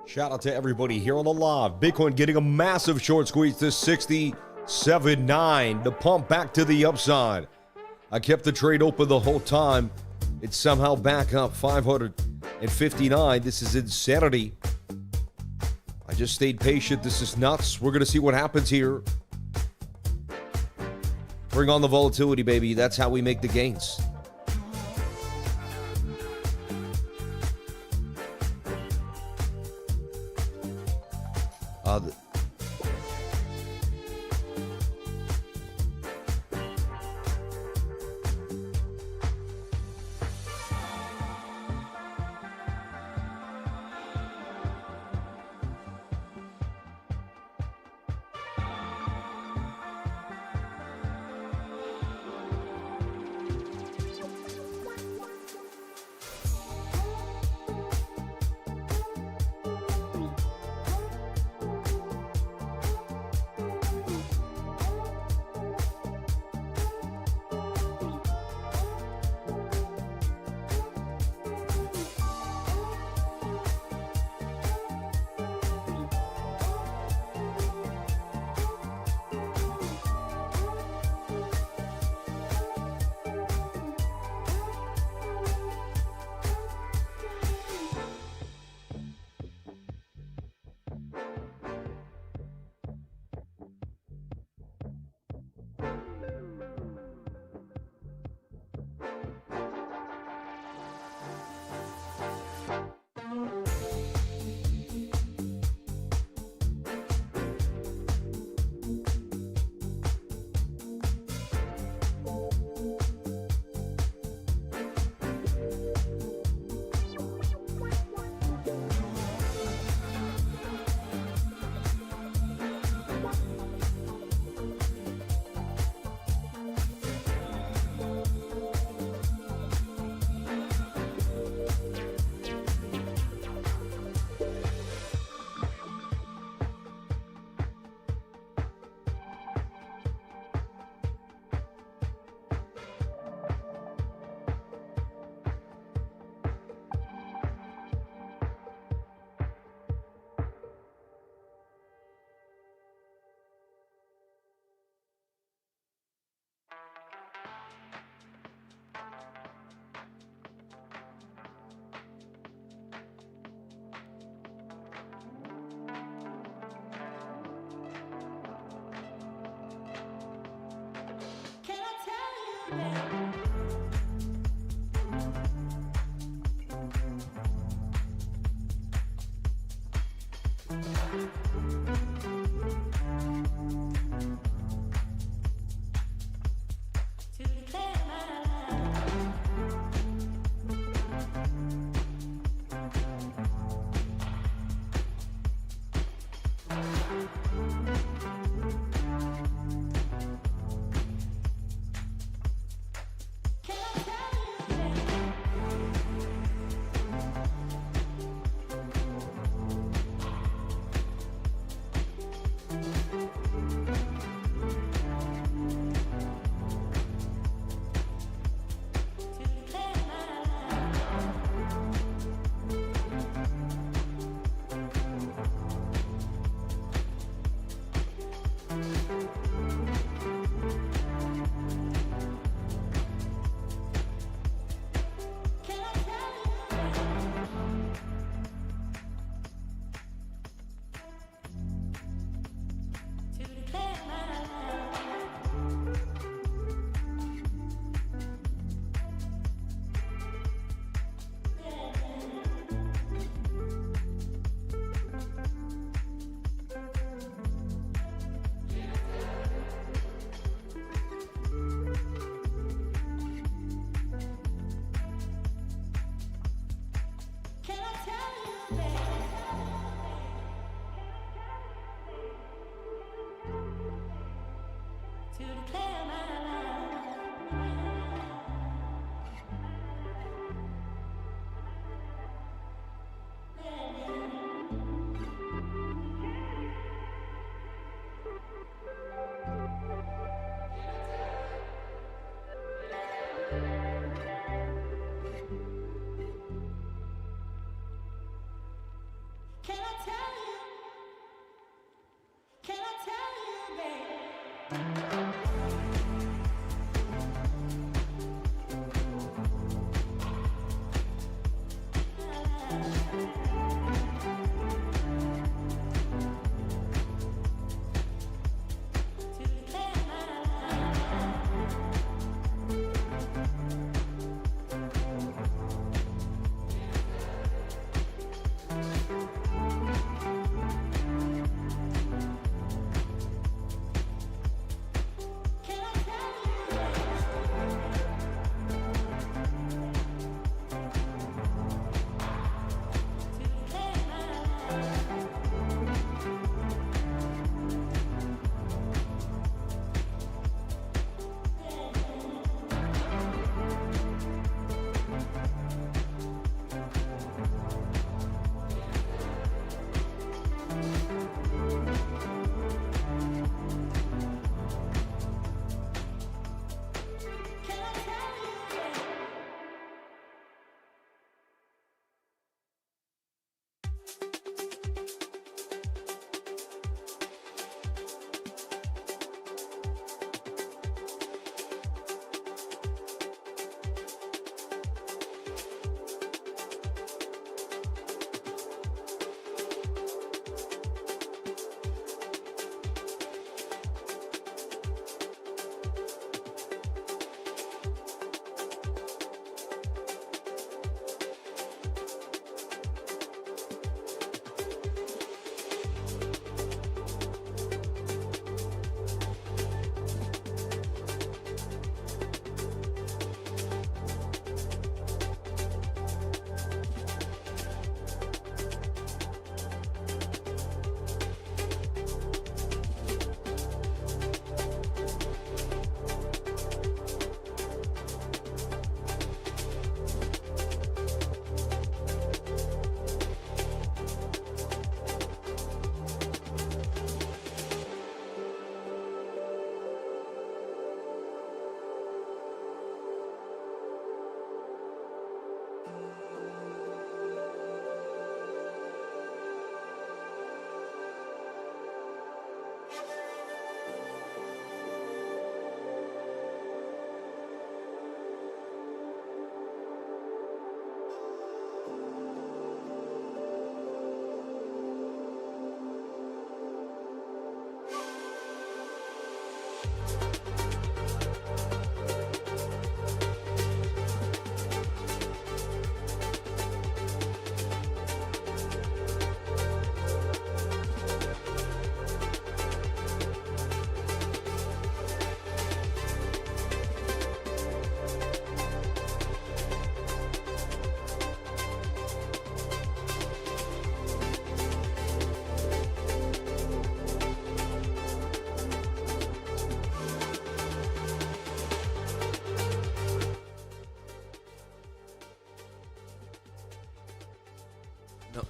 Shout out to everybody here on the live. Bitcoin getting a massive short squeeze to 67.9 to pump back to the upside. I kept the trade open the whole time. It's somehow back up 559. This is insanity. I just stayed patient. This is nuts. We're going to see what happens here. Bring on the volatility, baby. That's how we make the gains.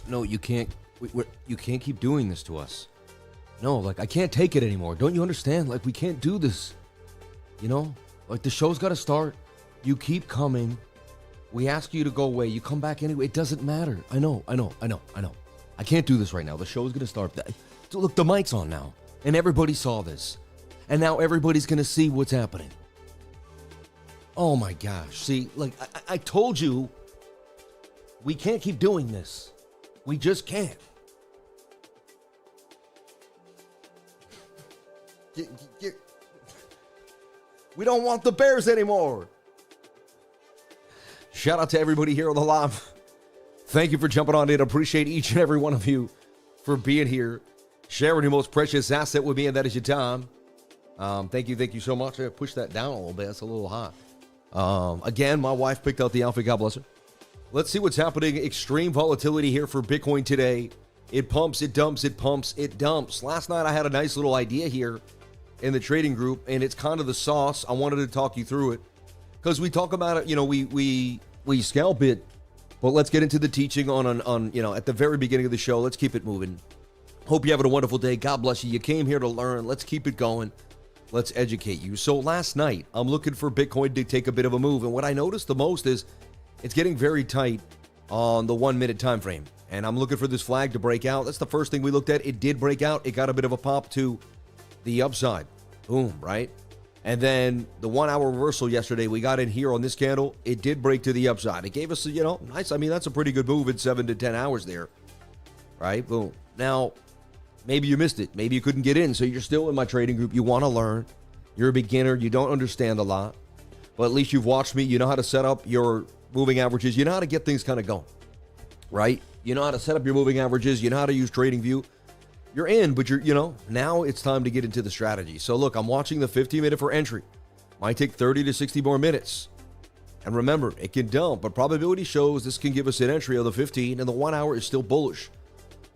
No, you can't. You can't keep doing this to us. No, like, I can't take it anymore. Don't you understand? Like, we can't do this. You know? Like, the show's got to start. You keep coming. We ask you to go away. You come back anyway. It doesn't matter. I know. I can't do this right now. The show's going to start. Look, the mic's on now. And everybody saw this. And now everybody's going to see what's happening. Oh, my gosh. See, like, I told you, we can't keep doing this. We just can't. We don't want the Bears anymore. Shout out to everybody here on the live. Thank you for jumping on in. Appreciate each and every one of you for being here, sharing your most precious asset with me, and that is your time. Thank you so much. I pushed that down a little bit. That's a little hot. Again, my wife picked out the outfit. God bless her. Let's see what's happening. Extreme volatility here for Bitcoin today. It pumps, it dumps, it pumps, it dumps. Last night I had a nice little idea here in the trading group, and it's kind of the sauce. I wanted to talk you through it because we talk about it. You know, we scalp it, but let's get into the teaching on you know, at the very beginning of the show. Let's keep it moving. Hope you're having a wonderful day. God bless you. You came here to learn. Let's keep it going. Let's educate you. So last night I'm looking for Bitcoin to take a bit of a move, and what I noticed the most is it's getting very tight on the 1 minute time frame, and I'm looking for this flag to break out. That's the first thing we looked at. It did break out. It got a bit of a pop to the upside. Boom, right? And then the 1 hour reversal yesterday, we got in here on this candle. It did break to the upside. It gave us, you know, nice. I mean, that's a pretty good move in 7 to 10 hours there, right? Boom. Now, maybe you missed it. Maybe you couldn't get in, so you're still in my trading group. You want to learn. You're a beginner. You don't understand a lot, but at least you've watched me. You know how to set up your moving averages. You know how to get things kind of going, right? You know how to set up your moving averages. You know how to use TradingView. You're in, but you know, now it's time to get into the strategy. So look, I'm watching the 15-minute for entry. Might take 30 to 60 more minutes. And remember, it can dump, but probability shows this can give us an entry of the 15, and the 1 hour is still bullish.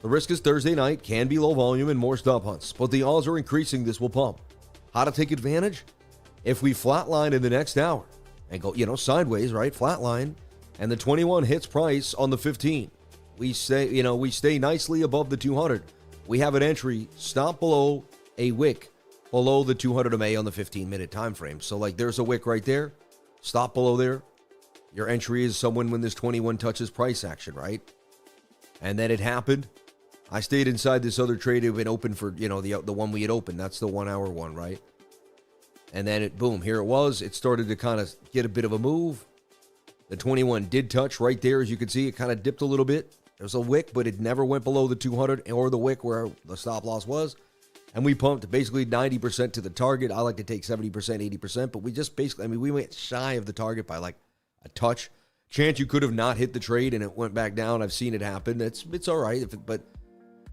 The risk is Thursday night, can be low volume and more stop hunts, but the odds are increasing this will pump. How to take advantage? If we flatline in the next hour and go, you know, sideways, right? Flatline, and the 21 hits price on the 15. We stay nicely above the 200. We have an entry, stop below a wick, below the 200 MA on the 15-minute time frame. So, like, there's a wick right there. Stop below there. Your entry is someone when this 21 touches price action, right? And then it happened. I stayed inside this other trade. It had been open for, you know, the one we had opened. That's the 1 hour one, right? And then it, boom, here it was. It started to kind of get a bit of a move. The 21 did touch right there. As you can see, it kind of dipped a little bit. There was a wick, but it never went below the 200 or the wick where the stop loss was. And we pumped basically 90% to the target. I like to take 70%, 80%, but we just basically, I mean, we went shy of the target by like a touch. Chance you could have not hit the trade and it went back down. I've seen it happen. It's all right. But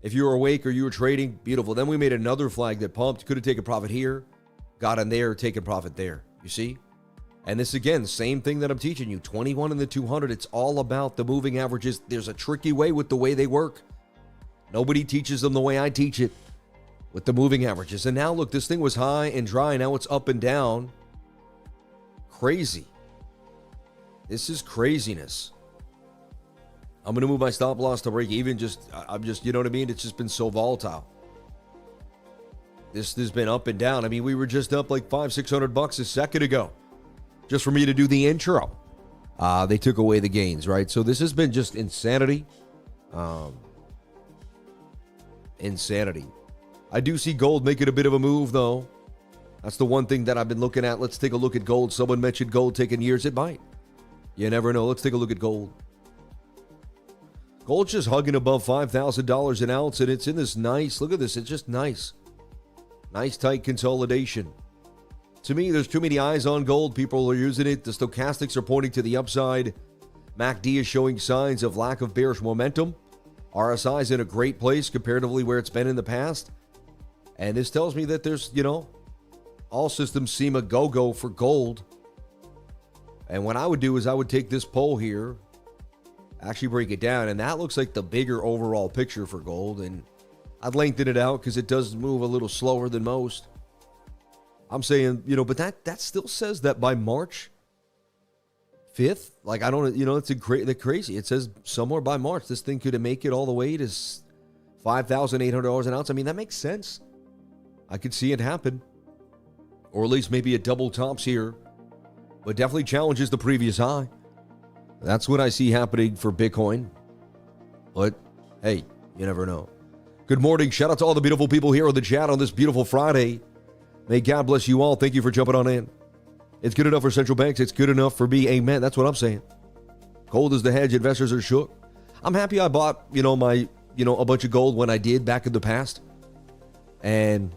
if you were awake or you were trading, beautiful. Then we made another flag that pumped. Could have taken profit here, got in there, taken profit there. You see? And this, again, same thing that I'm teaching you. 21 and the 200, it's all about the moving averages. There's a tricky way with the way they work. Nobody teaches them the way I teach it with the moving averages. And now, look, this thing was high and dry. Now it's up and down. Crazy. This is craziness. I'm going to move my stop loss to break even. I'm just, you know what I mean? It's just been so volatile. This has been up and down. I mean, we were just up like $500-600 a second ago. Just for me to do the intro. They took away the gains, right? So this has been just insanity. Insanity. I do see gold making a bit of a move, though. That's the one thing that I've been looking at. Let's take a look at gold. Someone mentioned gold taking years. It might. You never know. Let's take a look at gold. Gold's just hugging above $5,000 an ounce, and it's in this nice, look at this. It's just nice. Nice, tight consolidation. To me, there's too many eyes on gold. People are using it. The stochastics are pointing to the upside. MACD is showing signs of lack of bearish momentum. RSI is in a great place comparatively where it's been in the past. And this tells me that there's, you know, all systems seem a go-go for gold. And what I would do is I would take this pole here, actually break it down, and that looks like the bigger overall picture for gold. And I'd lengthen it out because it does move a little slower than most. I'm saying, you know, but that still says that by March 5th. Like, I don't, it's crazy. It says somewhere by March, this thing could make it all the way to $5,800 an ounce. I mean, that makes sense. I could see it happen. Or at least maybe it double tops here. But definitely challenges the previous high. That's what I see happening for Bitcoin. But, hey, you never know. Good morning. Shout out to all the beautiful people here on the chat on this beautiful Friday. May God bless you all. Thank you for jumping on in. It's good enough for central banks. It's good enough for me. Amen. That's what I'm saying. Gold is the hedge. Investors are shook. I'm happy I bought, a bunch of gold when I did back in the past. And,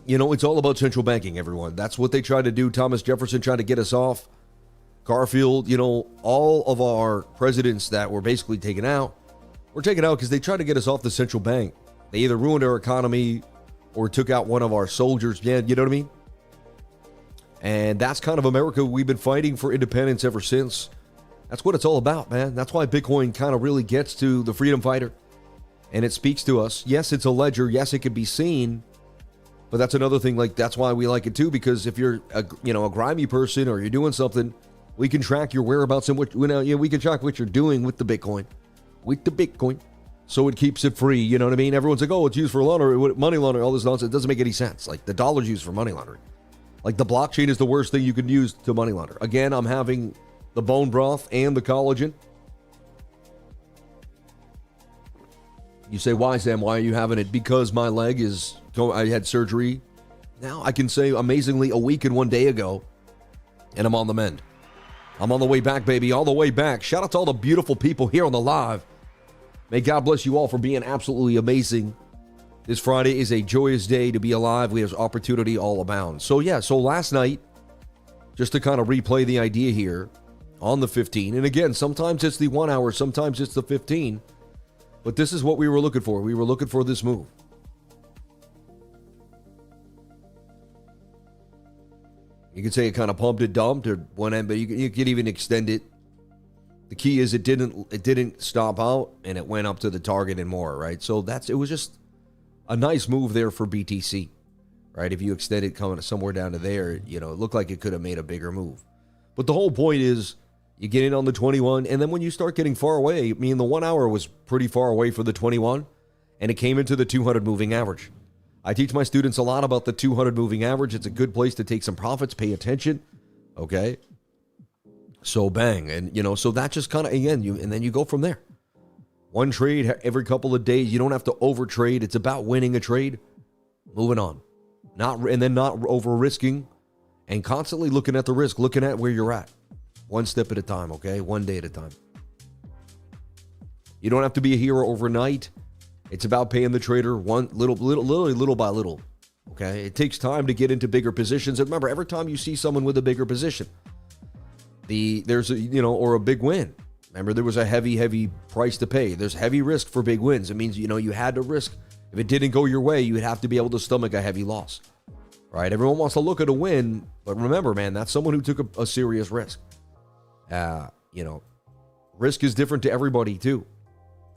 it's all about central banking, everyone. That's what they tried to do. Thomas Jefferson tried to get us off. Garfield, all of our presidents that were basically taken out were taken out because they tried to get us off the central bank. They either ruined our economy or took out one of our soldiers. Yeah, you know what I mean? And that's kind of America. We've been fighting for independence ever since. That's what it's all about, man. That's why Bitcoin kind of really gets to the freedom fighter. And it speaks to us. Yes, it's a ledger. Yes, it can be seen. But that's another thing. Like, that's why we like it too. Because if you're a grimy person or you're doing something, we can track your whereabouts and we can track what you're doing with the Bitcoin. So it keeps it free. You know what I mean? Everyone's like, oh, it's used for money laundering, all this nonsense. It doesn't make any sense. Like, the dollar's used for money laundering. Like, the blockchain is the worst thing you can use to money launder. Again, I'm having the bone broth and the collagen. You say, why, Sam? Why are you having it? Because my leg I had surgery. Now I can say, amazingly, a week and 1 day ago, and I'm on the mend. I'm on the way back, baby, all the way back. Shout out to all the beautiful people here on the live. May God bless you all for being absolutely amazing. This Friday is a joyous day to be alive. We have opportunity all abound. So last night, just to kind of replay the idea here on the 15, and again, sometimes it's the 1 hour, sometimes it's the 15, but this is what we were looking for. We were looking for this move. You could say it kind of pumped and dumped or one end, but you could even extend it. The key is it didn't stop out and it went up to the target and more, right? So it was just a nice move there for BTC, right? If you extend it coming somewhere down to there, it looked like it could have made a bigger move. But the whole point is you get in on the 21, and then when you start getting far away, I mean, the 1 hour was pretty far away for the 21, and it came into the 200 moving average. I teach my students a lot about the 200 moving average. It's a good place to take some profits, pay attention, okay? So bang, and so that just kind of, again, and then you go from there. One trade every couple of days. You don't have to overtrade. It's about winning a trade, moving on, not over risking, and constantly looking at the risk, looking at where you're at, one step at a time. Okay, 1 day at a time. You don't have to be a hero overnight. It's about paying the trader little by little. Okay, it takes time to get into bigger positions. And remember, every time you see someone with a bigger position, there's or a big win. Remember, there was a heavy price to pay. There's heavy risk for big wins. It means, you had to risk. If it didn't go your way, you would have to be able to stomach a heavy loss. Right? Everyone wants to look at a win, but remember, man, that's someone who took a serious risk. Risk is different to everybody too.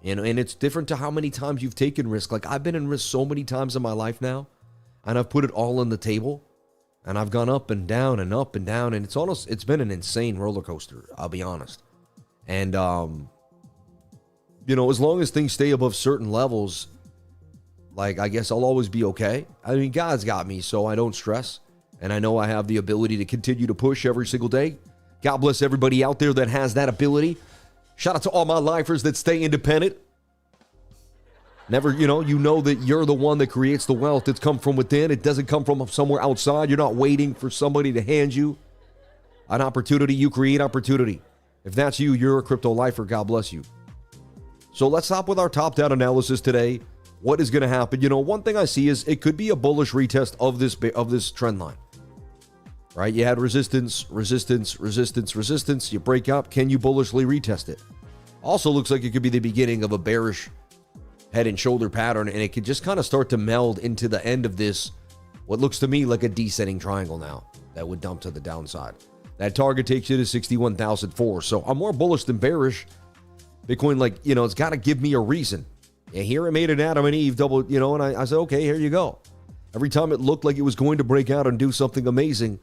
And it's different to how many times you've taken risk. Like, I've been in risk so many times in my life now, and I've put it all on the table, and I've gone up and down and up and down, and it's been an insane roller coaster, I'll be honest. And, as long as things stay above certain levels, like, I guess I'll always be okay. I mean, God's got me, so I don't stress. And I know I have the ability to continue to push every single day. God bless everybody out there that has that ability. Shout out to all my lifers that stay independent. Never, you know that you're the one that creates the wealth. It's come from within. It doesn't come from somewhere outside. You're not waiting for somebody to hand you an opportunity. You create opportunity. If that's you, you're a crypto lifer. God bless you. So let's stop with our top-down analysis today. What is going to happen? One thing I see is it could be a bullish retest of this trend line. Right? You had resistance. You break up. Can you bullishly retest it? Also looks like it could be the beginning of a bearish head and shoulder pattern, and it could just kind of start to meld into the end of this, what looks to me like a descending triangle now that would dump to the downside. That target takes you to 61,004. So I'm more bullish than bearish. Bitcoin, it's got to give me a reason. And here it made an Adam and Eve double, and I said, okay, here you go. Every time it looked like it was going to break out and do something amazing,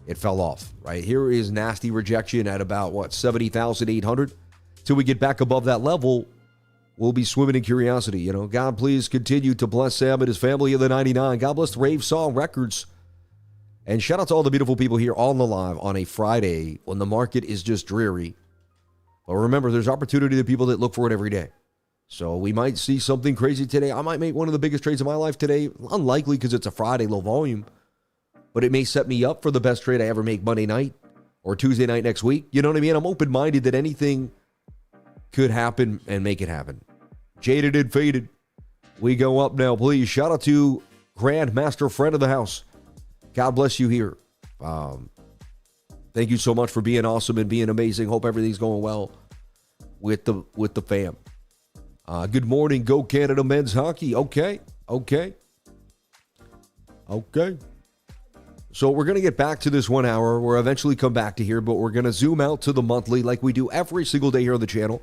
it fell off, right? Here is nasty rejection at about, what, 70,800? Till we get back above that level, we'll be swimming in curiosity. You know, God, please continue to bless Sam and his family of the 99. God bless Rave Song Records. And shout out to all the beautiful people here on the live on a Friday when the market is just dreary. But remember, there's opportunity to people that look for it every day. So we might see something crazy today. I might make one of the biggest trades of my life today. Unlikely because it's a Friday, low volume. But it may set me up for the best trade I ever make Monday night or Tuesday night next week. You know what I mean? I'm open-minded that anything could happen and make it happen. Jaded and faded. We go up now, please. Shout out to Grandmaster Friend of the House. God bless you here. Thank you so much for being awesome and being amazing. Hope everything's going well with the fam. Good morning, Go Canada Men's Hockey. Okay. So we're going to get back to this 1 hour. We'll eventually come back to here, but we're going to zoom out to the monthly like we do every single day here on the channel.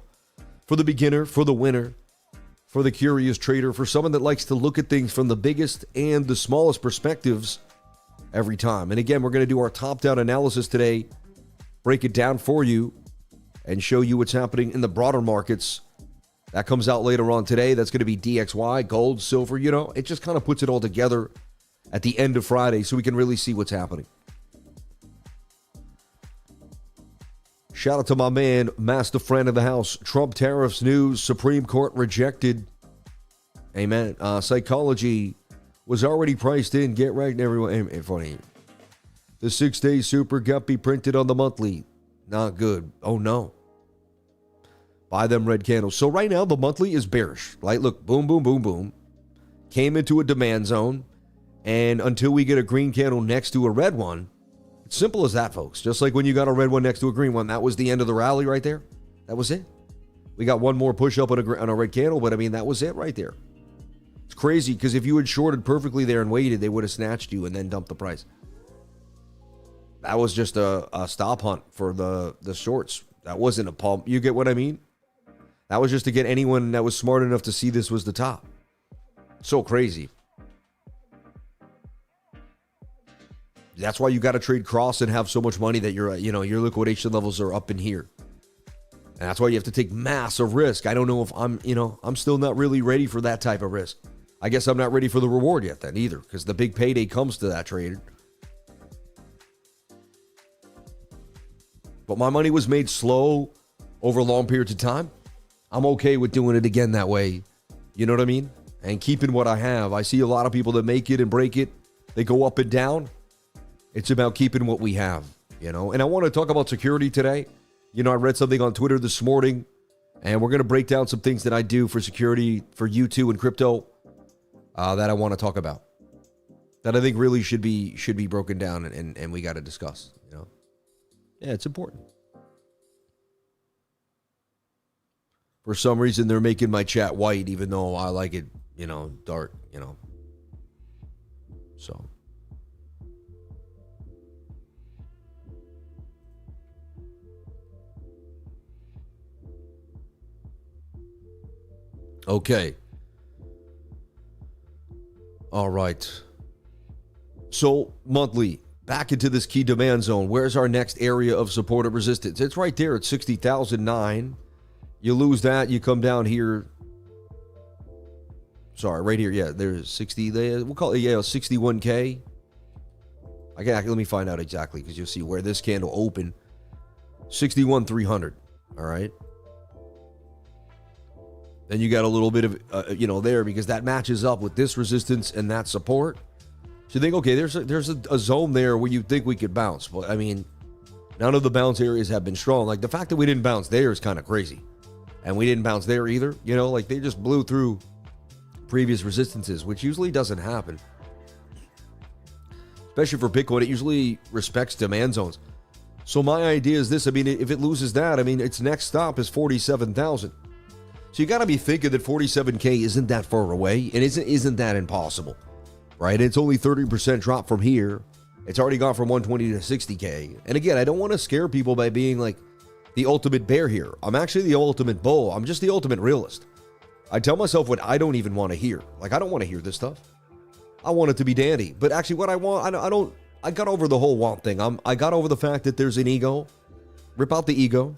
For the beginner, for the winner, for the curious trader, for someone that likes to look at things from the biggest and the smallest perspectives every time. And again, we're going to do our top-down analysis today, break it down for you, and show you what's happening in the broader markets. That comes out later on today. That's going to be DXY, gold, silver. You know, it just kind of puts it all together at the end of Friday so we can really see what's happening. Shout out to my man, Master Friend of the House. Trump tariffs news, Supreme Court rejected. Amen. Psychology was already priced in. Get right, everyone. Funny. The 6-day super guppy printed on the monthly. Not good. Oh, no. Buy them red candles. So right now, the monthly is bearish. Right? Look, boom, boom, boom, boom. Came into a demand zone. And until we get a green candle next to a red one, it's simple as that, folks. Just like when you got a red one next to a green one, that was the end of the rally right there. That was it. We got one more push up on a red candle, but I mean, that was it right there. It's crazy because if you had shorted perfectly there and waited, they would have snatched you and then dumped the price. That was just a stop hunt for the shorts. That wasn't a pump. You get what I mean? That was just to get anyone that was smart enough to see this was the top. So crazy. That's why you got to trade cross and have so much money that your liquidation levels are up in here. And that's why you have to take massive risk. I don't know if I'm still not really ready for that type of risk. I guess I'm not ready for the reward yet then either, because the big payday comes to that trade. But my money was made slow over long periods of time. I'm okay with doing it again that way. You know what I mean? And keeping what I have. I see a lot of people that make it and break it. They go up and down. It's about keeping what we have, And I want to talk about security today. I read something on Twitter this morning, and we're going to break down some things that I do for security for U2 and crypto that I want to talk about. That I think really should be broken down and we got to discuss, Yeah, it's important. For some reason, they're making my chat white, even though I like it, dark, So. Okay. All right. So, monthly, back into this key demand zone. Where's our next area of support or resistance? It's right there at 60,009. You lose that, you come down here. Sorry, right here. Yeah, there's 60. We'll call it, 61K. Let me find out exactly because you'll see where this candle opened. 61,300. All right. Then you got a little bit of, there because that matches up with this resistance and that support. So you think, okay, there's a zone there where you think we could bounce. But, I mean, none of the bounce areas have been strong. Like, the fact that we didn't bounce there is kind of crazy. And we didn't bounce there either. Like, they just blew through previous resistances, which usually doesn't happen. Especially for Bitcoin, it usually respects demand zones. So my idea is this. I mean, if it loses that, its next stop is 47,000. So you got to be thinking that 47K isn't that far away and isn't that impossible, right? It's only 30% drop from here. It's already gone from 120 to 60K. And again, I don't want to scare people by being like the ultimate bear here. I'm actually the ultimate bull. I'm just the ultimate realist. I tell myself what I don't even want to hear. Like, I don't want to hear this stuff. I want it to be dandy. But actually what I want, I don't I got over the whole want thing. I got over the fact that there's an ego. Rip out the ego.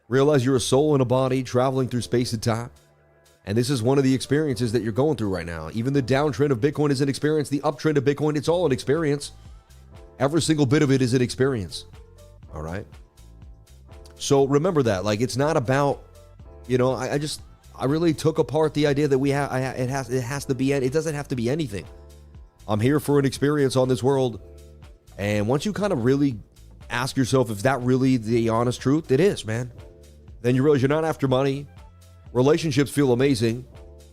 Realize you're a soul in a body traveling through space and time. And this is one of the experiences that you're going through right now. Even the downtrend of Bitcoin is an experience. The uptrend of Bitcoin, it's all an experience. Every single bit of it is an experience. All right? So remember that. Like, it's not about, you know, I really took apart the idea that it has to be, it doesn't have to be anything. I'm here for an experience on this world. And once you kind of really ask yourself if that really the honest truth, it is, man. Then you realize you're not after money. Relationships feel amazing.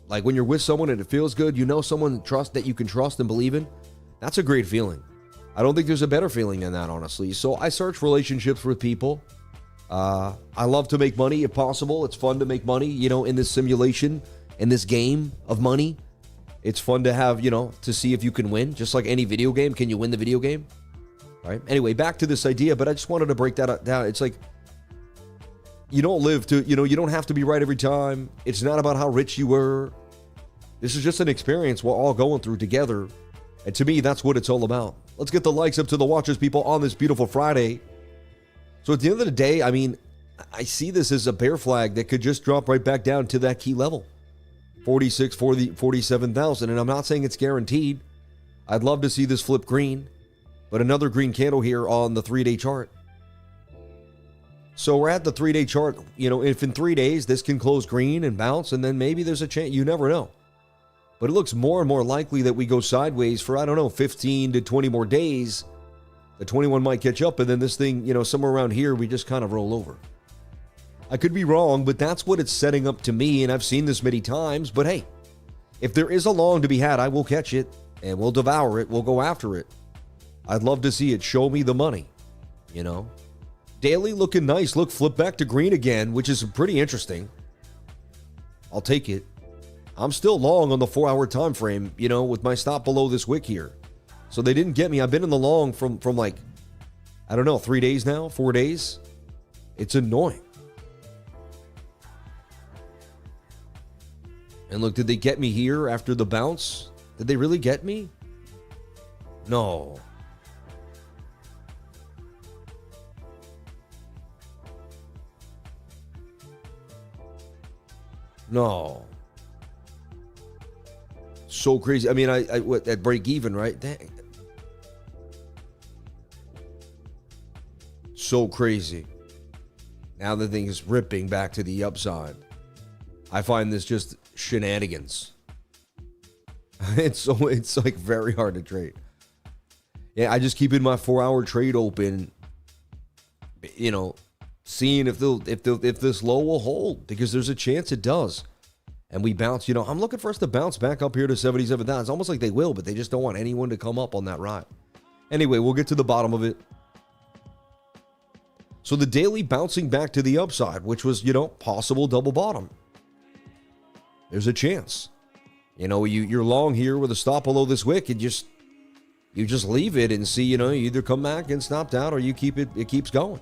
Like when you're with someone and it feels good, you know someone that you can trust and believe in. That's a great feeling. I don't think there's a better feeling than that, honestly. So I search relationships with people. I love to make money if possible. It's fun to make money, you know, in this simulation, in this game of money. It's fun to have, you know, to see if you can win. Just like any video game, can you win the video game? Right? Anyway, back to this idea, but I just wanted to break that down. It's like, you don't live to, you know, you don't have to be right every time. It's not about how rich you were. This is just an experience we're all going through together. And to me, that's what it's all about. Let's get the likes up to the watchers, people, on this beautiful Friday. So at the end of the day, I mean, I see this as a bear flag that could just drop right back down to that key level. 47,000. And I'm not saying it's guaranteed. I'd love to see this flip green. But another green candle here on the 3-day chart. So we're at the 3-day chart. You know, if in 3 days this can close green and bounce, and then maybe there's a chance, you never know. But it looks more and more likely that we go sideways for, I don't know, 15 to 20 more days. The 21 might catch up, and then this thing, you know, somewhere around here, we just kind of roll over. I could be wrong, but that's what it's setting up to me, and I've seen this many times. But hey, if there is a long to be had, I will catch it, and we'll devour it. We'll go after it. I'd love to see it. Show me the money, you know. Daily looking nice. Look, flip back to green again, which is pretty interesting. I'll take it. I'm still long on the 4-hour time frame, you know, with my stop below this wick here. So they didn't get me. I've been in the long from like, I don't know, 3 days now, 4 days. It's annoying. And look, did they get me here after the bounce? Did they really get me? No. No. So crazy. I mean, what, at break even, right? Dang. So crazy. Now the thing is ripping back to the upside. I find this just shenanigans. It's like very hard to trade. Yeah, I just keep in my 4-hour trade open, you know, seeing if this low will hold, because there's a chance it does. And we bounce, you know, I'm looking for us to bounce back up here to 77,000. It's almost like they will, but they just don't want anyone to come up on that ride. Anyway, we'll get to the bottom of it. So the daily bouncing back to the upside, which was, you know, possible double bottom. There's a chance. You know, you're long here with a stop below this wick, and you just leave it and see, you know, you either come back and stopped out, or you keep it keeps going.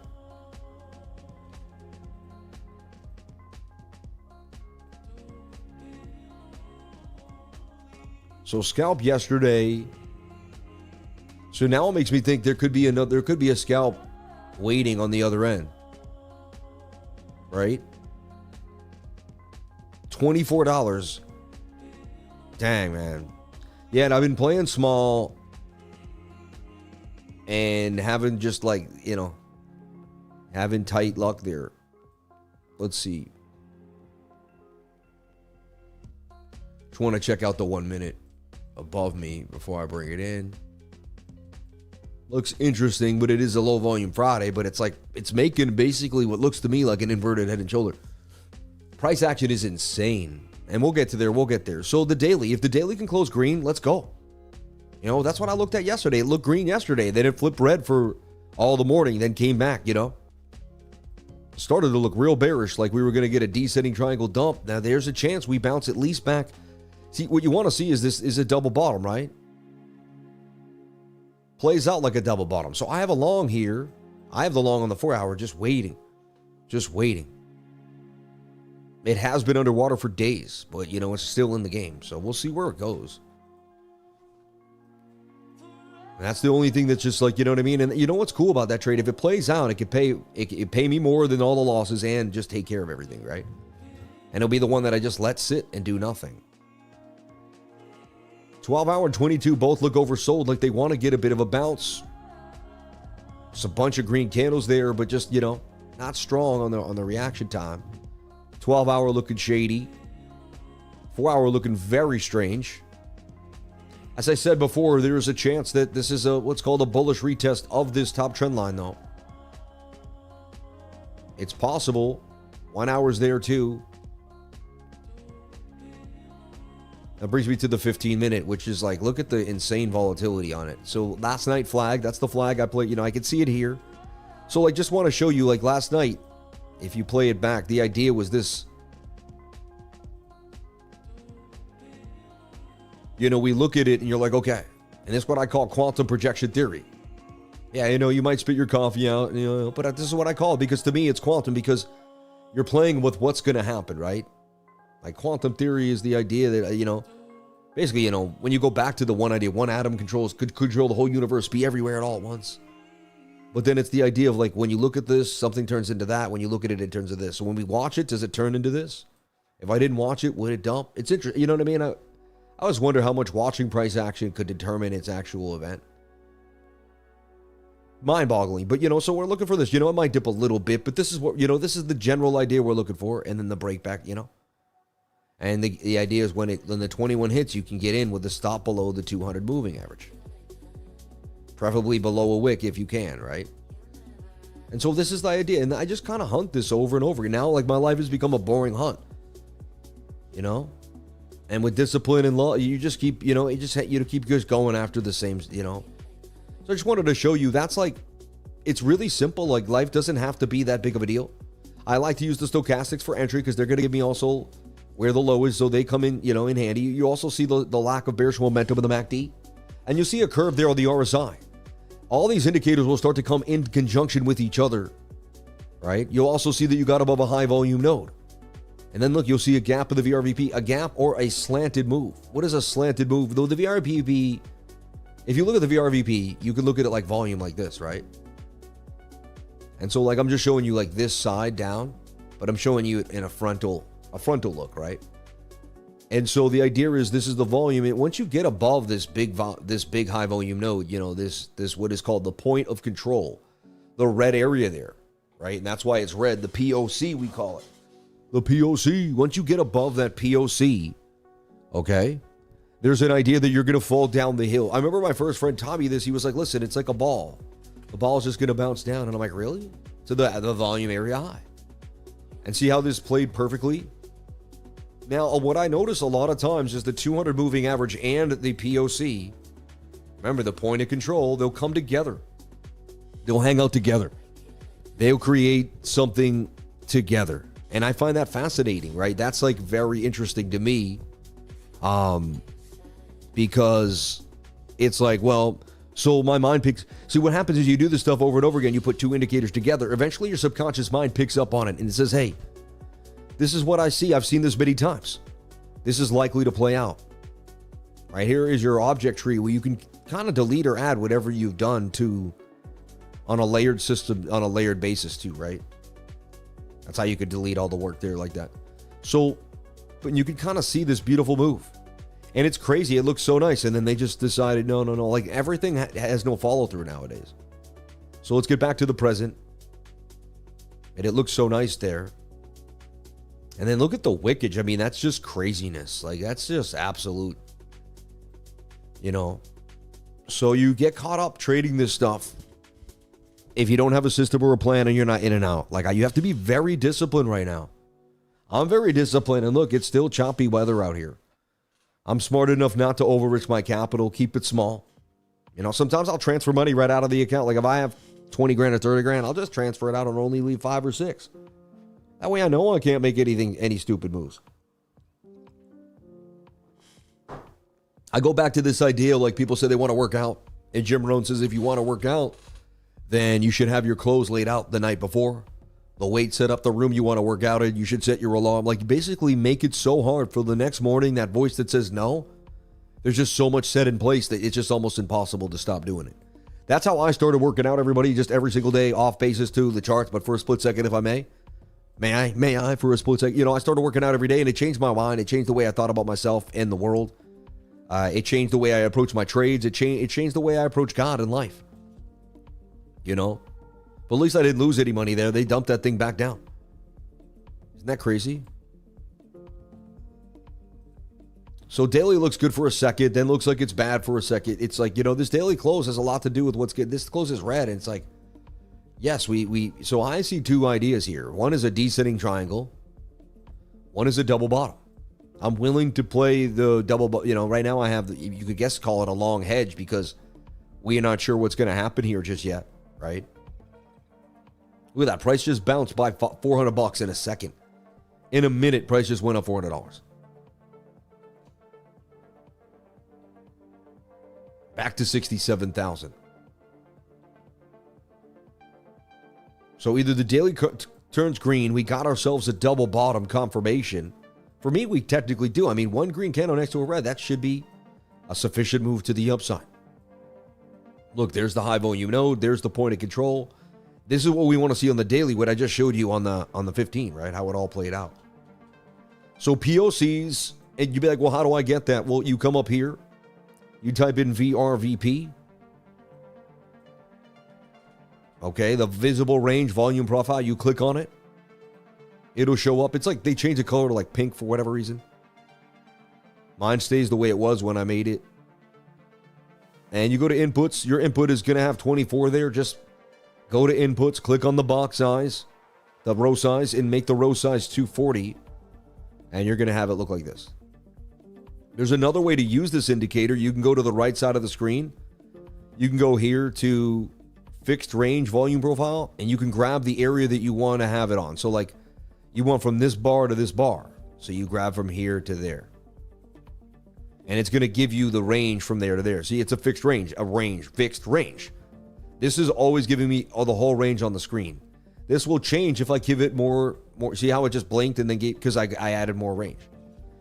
So scalp yesterday. So now it makes me think there could be a scalp waiting on the other end. Right? $24. Dang, man. Yeah, and I've been playing small and having just like, you know, having tight luck there. Let's see. Just want to check out the 1 minute above me before I bring it in. Looks interesting, but it is a low volume Friday, but it's like, it's making basically what looks to me like an inverted head and shoulder. Price action is insane, and we'll get there. So the daily, if the daily can close green, let's go. You know, that's what I looked at yesterday. It looked green yesterday. Then it flipped red for all the morning, then came back, you know. Started to look real bearish, like we were going to get a descending triangle dump. Now there's a chance we bounce at least back. See, what you want to see is a double bottom, right? Plays out like a double bottom. So I have a long here. I have the long on the 4-hour, just waiting. Just waiting. It has been underwater for days, but, you know, it's still in the game. So we'll see where it goes. That's the only thing that's just like, you know what I mean? And you know what's cool about that trade? If it plays out, it could pay me more than all the losses and just take care of everything, right? And it'll be the one that I just let sit and do nothing. 12-hour and 22 both look oversold, like they want to get a bit of a bounce. There's a bunch of green candles there, but just, you know, not strong on the reaction time. 12-hour looking shady. 4-hour looking very strange. As I said before, there's a chance that this is what's called a bullish retest of this top trend line, though. It's possible. 1 hour's there, too. That brings me to the 15-minute, which is like, look at the insane volatility on it. So last night flag, that's the flag I played. You know, I can see it here. So, like, just want to show you, like, last night, if you play it back, the idea was this. You know, we look at it and you're like, okay. And it's what I call quantum projection theory. Yeah, you know, you might spit your coffee out, you know, but this is what I call it, because to me it's quantum, because you're playing with what's going to happen, right? Like, quantum theory is the idea that, you know, basically, you know, when you go back to the one idea, one atom could control the whole universe, be everywhere at all at once. But then it's the idea of, like, when you look at this, something turns into that. When you look at it, it turns into this. So when we watch it, does it turn into this? If I didn't watch it, would it dump? It's interesting. You know what I mean? I always wonder how much watching price action could determine its actual event. Mind-boggling. But, you know, so we're looking for this. You know, it might dip a little bit, but this is what, you know, this is the general idea we're looking for. And then the breakback, you know. And the idea is when the 21 hits, you can get in with the stop below the 200 moving average. Preferably below a wick if you can, right? And so this is the idea. And I just kind of hunt this over and over. Now, like, my life has become a boring hunt. You know? And with discipline and law, you just keep, you know, you keep just going after the same, you know. So I just wanted to show you that's like, it's really simple. Like, life doesn't have to be that big of a deal. I like to use the stochastics for entry because they're going to give me also where the low is, so they come in, you know, in handy. You also see the lack of bearish momentum in the MACD. And you see a curve there on the RSI. All these indicators will start to come in conjunction with each other, right? You'll also see that you got above a high volume node. And then look, you'll see a gap of the VRVP, a gap or a slanted move. What is a slanted move? Though the VRVP, if you look at the VRVP, you can look at it like volume like this, right? And so, like, I'm just showing you like this side down, but I'm showing you it in a frontal look, right? And so the idea is this is the volume. And once you get above this big high volume node, you know, this what is called the point of control, the red area there, right? And that's why it's red, the POC we call it. The POC, once you get above that POC, okay, there's an idea that you're going to fall down the hill. I remember my first friend taught me this. He was like, listen, it's like a ball. The ball's just going to bounce down. And I'm like, really? To the volume area high. And see how this played perfectly? Now, what I notice a lot of times is the 200 moving average and the POC, remember the point of control, they'll come together. They'll hang out together. They'll create something together. And I find that fascinating, right? That's like very interesting to me, because it's like, well, so my mind picks, see what happens is you do this stuff over and over again, you put two indicators together, eventually your subconscious mind picks up on it and it says, hey, this is what I see. I've seen this many times. This is likely to play out. Right here is your object tree where you can kind of delete or add whatever you've done to on a layered system, on a layered basis too, right? That's how you could delete all the work there like that. So, but you can kind of see this beautiful move. And it's crazy. It looks so nice. And then they just decided, no. Like everything has no follow through nowadays. So let's get back to the present. And it looks so nice there. And then look at the wickage. I mean, that's just craziness. Like, that's just absolute, you know. So you get caught up trading this stuff if you don't have a system or a plan and you're not in and out. Like, you have to be very disciplined right now. I'm very disciplined. And look, it's still choppy weather out here. I'm smart enough not to overrich my capital, keep it small. You know, sometimes I'll transfer money right out of the account. Like, if I have 20 grand or 30 grand, I'll just transfer it out and only leave 5 or 6. That way I know I can't make any stupid moves. I go back to this idea, like people say they want to work out. And Jim Rohn says if you want to work out, then you should have your clothes laid out the night before. The weight set up, the room you want to work out in. You should set your alarm. Like, basically make it so hard for the next morning, that voice that says no, There's just so much set in place that it's just almost impossible to stop doing it. That's how I started working out, everybody, just every single day, off basis to the charts, but for a split second, if I may. May I, for a split second? I started working out every day, and it changed my mind. It changed the way I thought about myself and the world. It changed the way I approach my trades. It changed the way I approach God and life. But at least I didn't lose any money there. They dumped that thing back down. Isn't that crazy? So daily looks good for a second, then looks like it's bad for a second. It's like, this daily close has a lot to do with what's good. This close is red, and it's like, yes, so I see two ideas here. One is a descending triangle. One is a double bottom. I'm willing to play the double, right now I have, you could call it a long hedge because we are not sure what's going to happen here just yet, right? Look at that. Price just bounced by $400 in a second. In a minute, price just went up $400. Back to 67,000. So either the daily turns green, we got ourselves a double bottom confirmation. For me, we technically do. I mean, one green candle next to a red, that should be a sufficient move to the upside. Look, there's the high volume node. There's the point of control. This is what we want to see on the daily, what I just showed you on the 15, right? How it all played out. So POCs, and you'd be like, well, how do I get that? Well, you come up here. You type in VRVP. Okay, the visible range volume profile, you click on it. It'll show up. It's like they changed the color to like pink for whatever reason. Mine stays the way it was when I made it. And you go to inputs. Your input is going to have 24 there. Just go to inputs, click on the box size, the row size, and make the row size 240. And you're going to have it look like this. There's another way to use this indicator. You can go to the right side of the screen. You can go here to fixed range volume profile, and you can grab the area that you want to have it on. So like you want from this bar to this bar. So you grab from here to there. And it's going to give you the range from there to there. See, it's a fixed range, fixed range. This is always giving me the whole range on the screen. This will change if I give it more. See how it just blinked and then gave, because I added more range.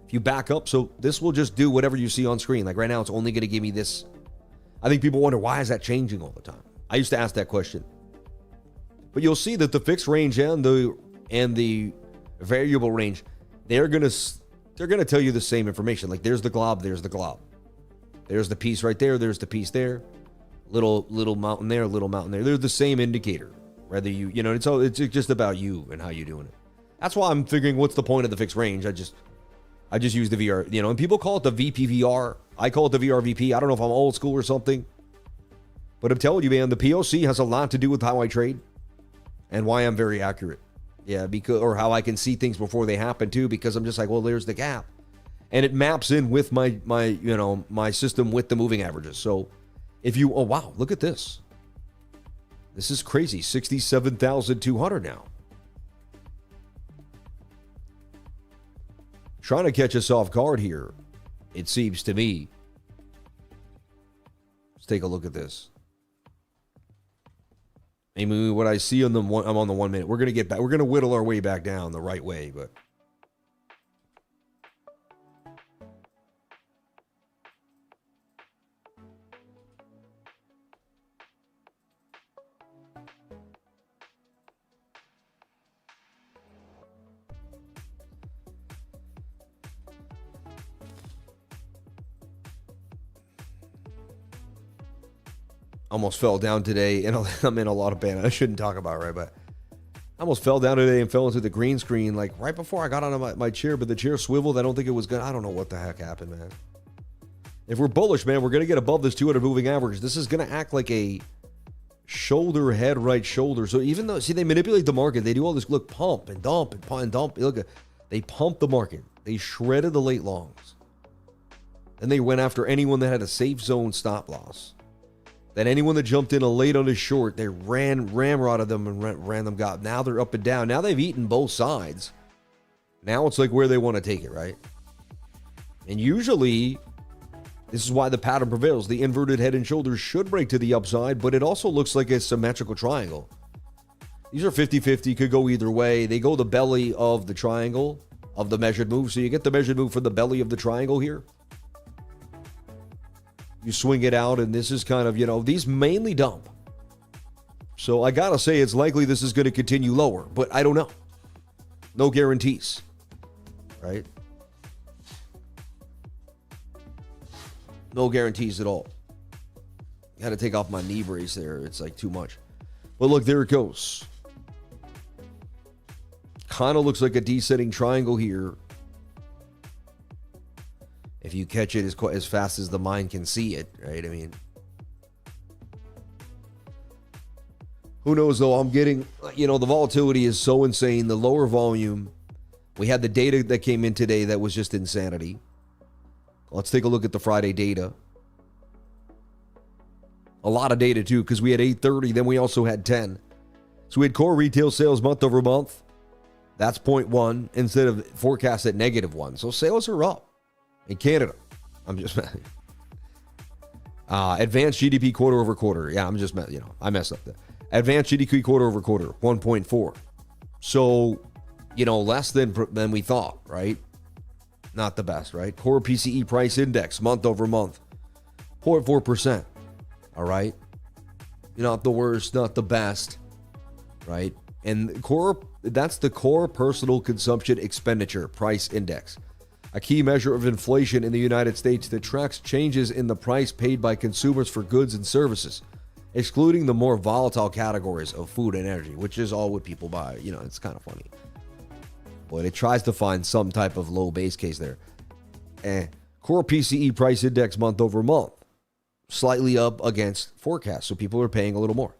If you back up, so this will just do whatever you see on screen. Like right now, it's only going to give me this. I think people wonder, why is that changing all the time? I used to ask that question. But you'll see that the fixed range and the variable range, they're going to tell you the same information. Like there's the glob, there's the glob. There's the piece right there, there's the piece there. Little mountain there, little mountain there. They're the same indicator. Whether it's just about you and how you're doing it. That's why I'm figuring what's the point of the fixed range. I just use the VR, and people call it the VPVR. I call it the VRVP. I don't know if I'm old school or something. But I'm telling you, man, the POC has a lot to do with how I trade and why I'm very accurate. Yeah, or how I can see things before they happen too, because I'm just like, well, there's the gap. And it maps in with my system with the moving averages. So oh wow, look at this. This is crazy. 67,200 now. Trying to catch us off guard here, it seems to me. Let's take a look at this. Maybe what I see on I'm on the 1 minute. We're going to get back. We're going to whittle our way back down the right way, but almost fell down today, and I'm in a lot of pain. I shouldn't talk about it, right? But I almost fell down today and fell into the green screen, like right before I got out of my chair, but the chair swiveled. I don't think it was good. I don't know what the heck happened, man. If we're bullish, man, we're going to get above this 200 moving average. This is going to act like a shoulder, head, right shoulder. So even though, see, they manipulate the market. They do all this, look, pump and dump and dump. Look, they pumped the market. They shredded the late longs. Then they went after anyone that had a safe zone stop loss. Then anyone that jumped in a late on a short, they ramrodded them and ran them. Now they're up and down. Now they've eaten both sides. Now it's like where they want to take it, right? And usually, this is why the pattern prevails. The inverted head and shoulders should break to the upside, but it also looks like a symmetrical triangle. These are 50-50, could go either way. They go the belly of the triangle of the measured move. So you get the measured move for the belly of the triangle here. You swing it out, and this is kind of, these mainly dump. So I got to say it's likely this is going to continue lower, but I don't know. No guarantees, right? No guarantees at all. Got to take off my knee brace there. It's like too much. But look, there it goes. Kind of looks like a descending triangle here. If you catch it as fast as the mind can see it, right? I mean, who knows though? I'm getting, the volatility is so insane. The lower volume. We had the data that came in today that was just insanity. Let's take a look at the Friday data. A lot of data too, because we had 830, then we also had 10. So we had core retail sales month over month. That's 0.1 instead of forecast at -1. So sales are up in Canada. I'm just advanced GDP quarter over quarter. Yeah, I'm just I messed up there. Advanced GDP quarter over quarter 1.4. So less than we thought, right? Not the best, right? Core PCE price index month over month 0.4%. All right. Not the worst, not the best, right? And that's the core personal consumption expenditure price index, a key measure of inflation in the United States that tracks changes in the price paid by consumers for goods and services, excluding the more volatile categories of food and energy, which is all what people buy. It's kind of funny. But it tries to find some type of low base case there. Core PCE price index month over month, slightly up against forecast, so people are paying a little more.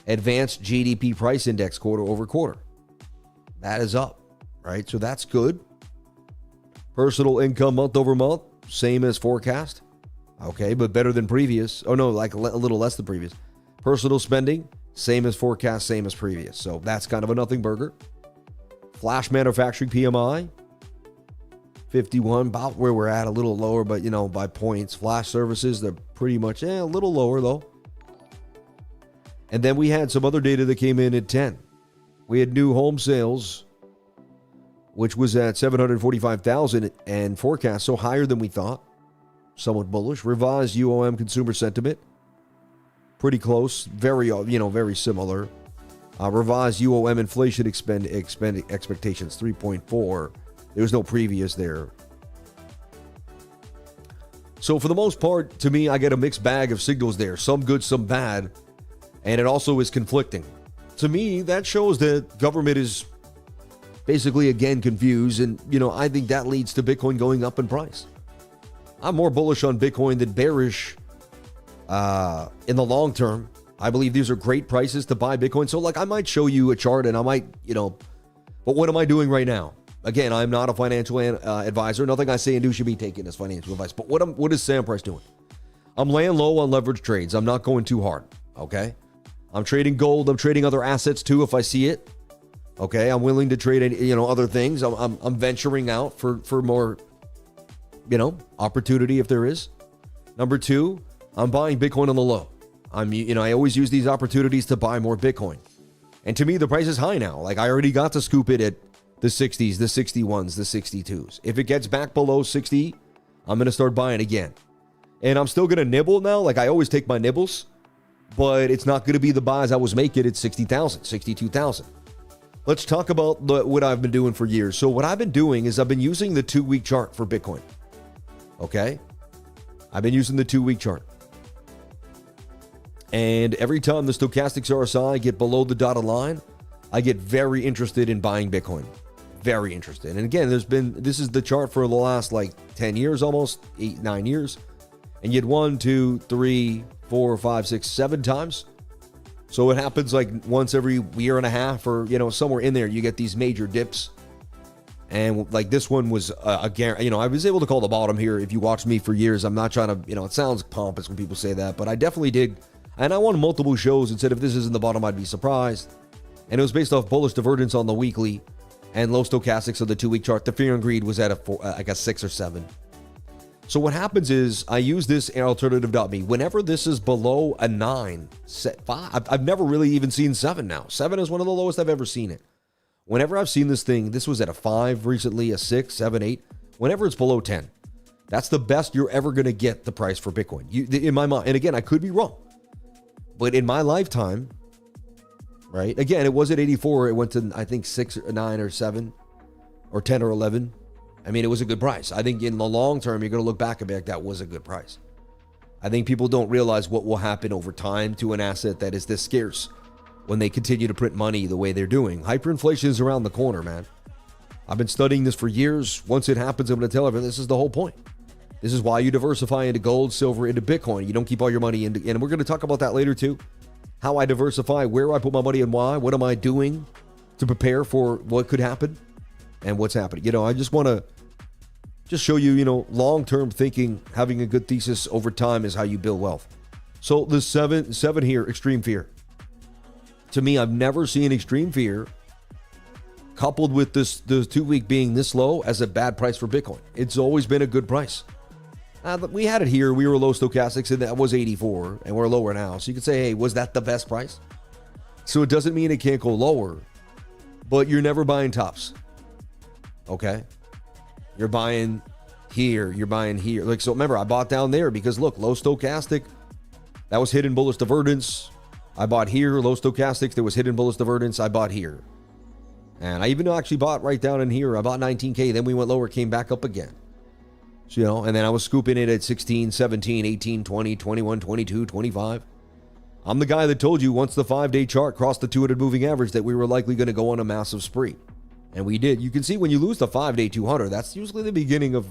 Advanced GDP price index quarter over quarter, that is up, right? So that's good. Personal income month over month, same as forecast. Okay, but better than previous. Oh no, like a little less than previous. Personal spending, same as forecast, same as previous. So that's kind of a nothing burger. Flash manufacturing PMI, 51, about where we're at, a little lower, but by points. Flash services, they're pretty much a little lower though. And then we had some other data that came in at 10. We had new home sales, which was at 745,000 and forecast, so higher than we thought. Somewhat bullish. Revised UOM consumer sentiment, pretty close, very similar. Revised UOM inflation expectations 3.4. There was no previous there. So for the most part, to me, I get a mixed bag of signals there. Some good, some bad. And it also is conflicting. To me, that shows that government is basically, again, confused. And, I think that leads to Bitcoin going up in price. I'm more bullish on Bitcoin than bearish in the long term. I believe these are great prices to buy Bitcoin. So, I might show you a chart and I might, but what am I doing right now? Again, I'm not a financial advisor. Nothing I say and do should be taken as financial advice. But what is Sam Price doing? I'm laying low on leverage trades. I'm not going too hard, okay? I'm trading gold. I'm trading other assets too if I see it, okay? I'm willing to trade, other things. I'm venturing out for more, opportunity if there is. Number two, I'm buying Bitcoin on the low. I always use these opportunities to buy more Bitcoin. And to me, the price is high now. I already got to scoop it at the 60s, the 61s, the 62s. If it gets back below 60, I'm going to start buying again. And I'm still going to nibble now. I always take my nibbles, but it's not going to be the buys I was making at 60,000, 62,000. Let's talk about what I've been doing for years. So what I've been doing is I've been using the 2-week chart for Bitcoin. Okay? I've been using the 2-week chart. And every time the stochastics RSI get below the dotted line, I get very interested in buying Bitcoin. Very interested. And again, this is the chart for the last 10 years, almost 8, 9 years. And you had 1, 2, 3, 4, 5, 6, 7 times. So it happens once every year and a half or, somewhere in there, you get these major dips. And this one was I was able to call the bottom here. If you watched me for years, I'm not trying to, it sounds pompous when people say that, but I definitely did. And I won multiple shows and said if this isn't the bottom, I'd be surprised. And it was based off bullish divergence on the weekly and low stochastics of the 2-week chart. The fear and greed was at a 6 or 7. So what happens is I use this alternative.me. Whenever this is below a 9, 5, I've never really even seen 7 now. 7 is one of the lowest I've ever seen it. Whenever I've seen this thing, this was at a 5 recently, a 6, 7, 8. Whenever it's below 10, That's the best you're ever going to get the price for Bitcoin. In my mind, and again, I could be wrong, but in my lifetime, right? Again, it was at 84. It went to, I think, 6 or 9 or 7 or 10 or 11. I mean, it was a good price. I think in the long term, you're going to look back and be like, that was a good price. I think people don't realize what will happen over time to an asset that is this scarce when they continue to print money the way they're doing. Hyperinflation is around the corner, man. I've been studying this for years. Once it happens, I'm going to tell everyone this is the whole point. This is why you diversify into gold, silver, into Bitcoin. You don't keep all your money into, and we're going to talk about that later too. How I diversify, where I put my money and why. What am I doing to prepare for what could happen and what's happening? I just want to show you, long-term thinking, having a good thesis over time is how you build wealth. So the seven here, extreme fear. To me, I've never seen extreme fear coupled with the 2-week being this low as a bad price for Bitcoin. It's always been a good price. We had it here. We were low stochastics, and that was 84, and we're lower now. So you could say, hey, was that the best price? So it doesn't mean it can't go lower, but you're never buying tops. Okay? You're buying here. You're buying here. So remember, I bought down there because, look, low stochastic, that was hidden bullish divergence. I bought here. Low stochastics, there was hidden bullish divergence. I bought here. And I even actually bought right down in here. I bought 19K. Then we went lower, came back up again. So, and then I was scooping it at 16, 17, 18, 20, 21, 22, 25. I'm the guy that told you once the 5-day chart crossed the 200 moving average that we were likely going to go on a massive spree. And we did. You can see when you lose the 5-day 200, that's usually the beginning of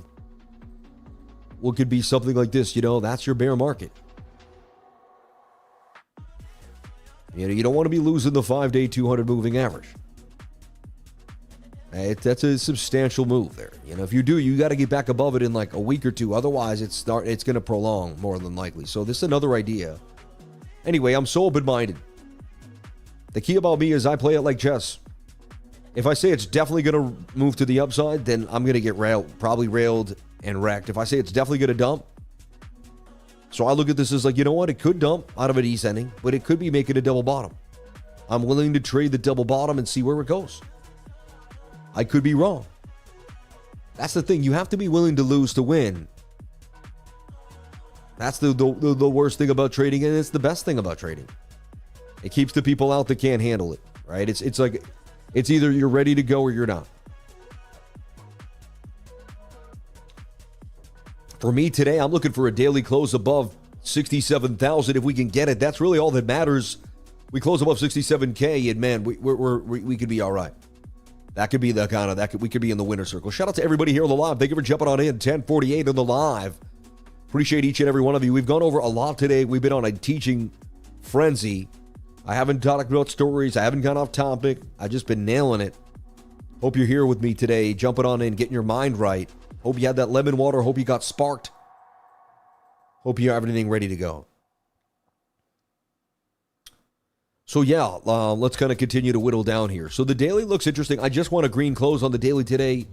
what could be something like this. That's your bear market. You don't want to be losing the 5-day 200 moving average. That's a substantial move there. If you do, you got to get back above it in like a week or two. Otherwise, it's going to prolong more than likely. So this is another idea. Anyway, I'm so open-minded. The key about me is I play it like chess. If I say it's definitely going to move to the upside, then I'm going to get probably railed and wrecked. If I say it's definitely going to dump, so I look at this as like, you know what? It could dump out of a descending, but it could be making a double bottom. I'm willing to trade the double bottom and see where it goes. I could be wrong. That's the thing. You have to be willing to lose to win. That's the worst thing about trading, and it's the best thing about trading. It keeps the people out that can't handle it, right? It's like, it's either you're ready to go or you're not. For me today, I'm looking for a daily close above 67,000. If we can get it, that's really all that matters. We close above 67K, and man, we could be all right. That could be the kind of, we could be in the winner circle. Shout out to everybody here on the live. Thank you for jumping on in. 10:48 on the live. Appreciate each and every one of you. We've gone over a lot today. We've been on a teaching frenzy. I haven't talked about stories. I haven't gone off topic. I've just been nailing it. Hope you're here with me today, jumping on in, getting your mind right. Hope you had that lemon water. Hope you got sparked. Hope you have everything ready to go. So yeah, let's kind of continue to whittle down here. So the daily looks interesting. I just want a green close on the daily today.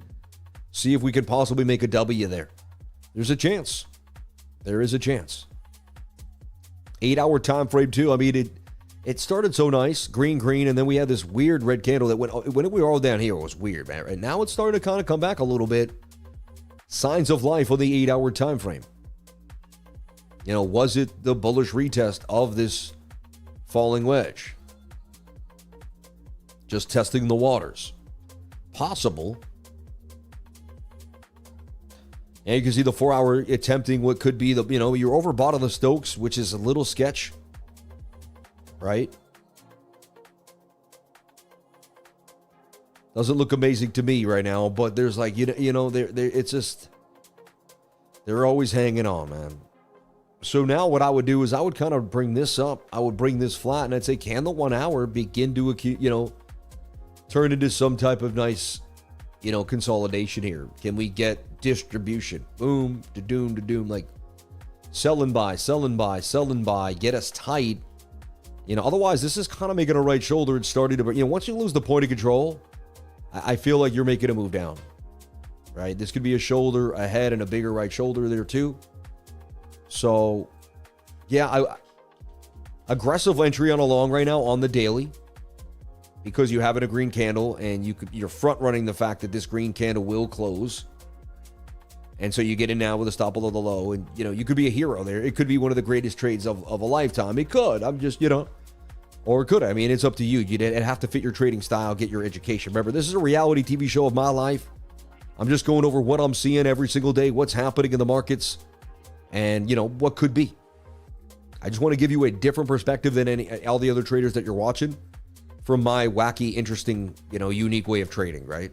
See if we could possibly make a W there. There's a chance. There is a chance. 8-hour time frame too. I mean, it started so nice, green, and then we had this weird red candle that when we were all down here, it was weird, man. And now it's starting to kind of come back a little bit. Signs of life on the 8-hour time frame. Was it the bullish retest of this falling wedge? Just testing the waters. Possible. And you can see the 4-hour attempting what could be you're overbought on the Stokes, which is a little sketch. Right? Doesn't look amazing to me right now, but there's like, it's just, they're always hanging on, man. So now what I would do is I would kind of bring this up. I would bring this flat and I'd say, can the 1 hour begin to, turn into some type of nice, consolidation here? Can we get distribution? Boom, to doom, like sell and buy, get us tight. Otherwise this is kind of making a right shoulder and starting to, once you lose the point of control, I feel like you're making a move down, right? This could be a shoulder, a head, and a bigger right shoulder there too. So, yeah, aggressive entry on a long right now on the daily because you have it a green candle and you're front running the fact that this green candle will close. And so you get in now with a stop below the low, and you could be a hero there. It could be one of the greatest trades of a lifetime. It could. I'm just, or it could. I mean, it's up to you. You'd have to fit your trading style, get your education. Remember, this is a reality TV show of my life. I'm just going over what I'm seeing every single day, what's happening in the markets, and what could be. I just want to give you a different perspective than all the other traders that you're watching from my wacky, interesting, unique way of trading, right?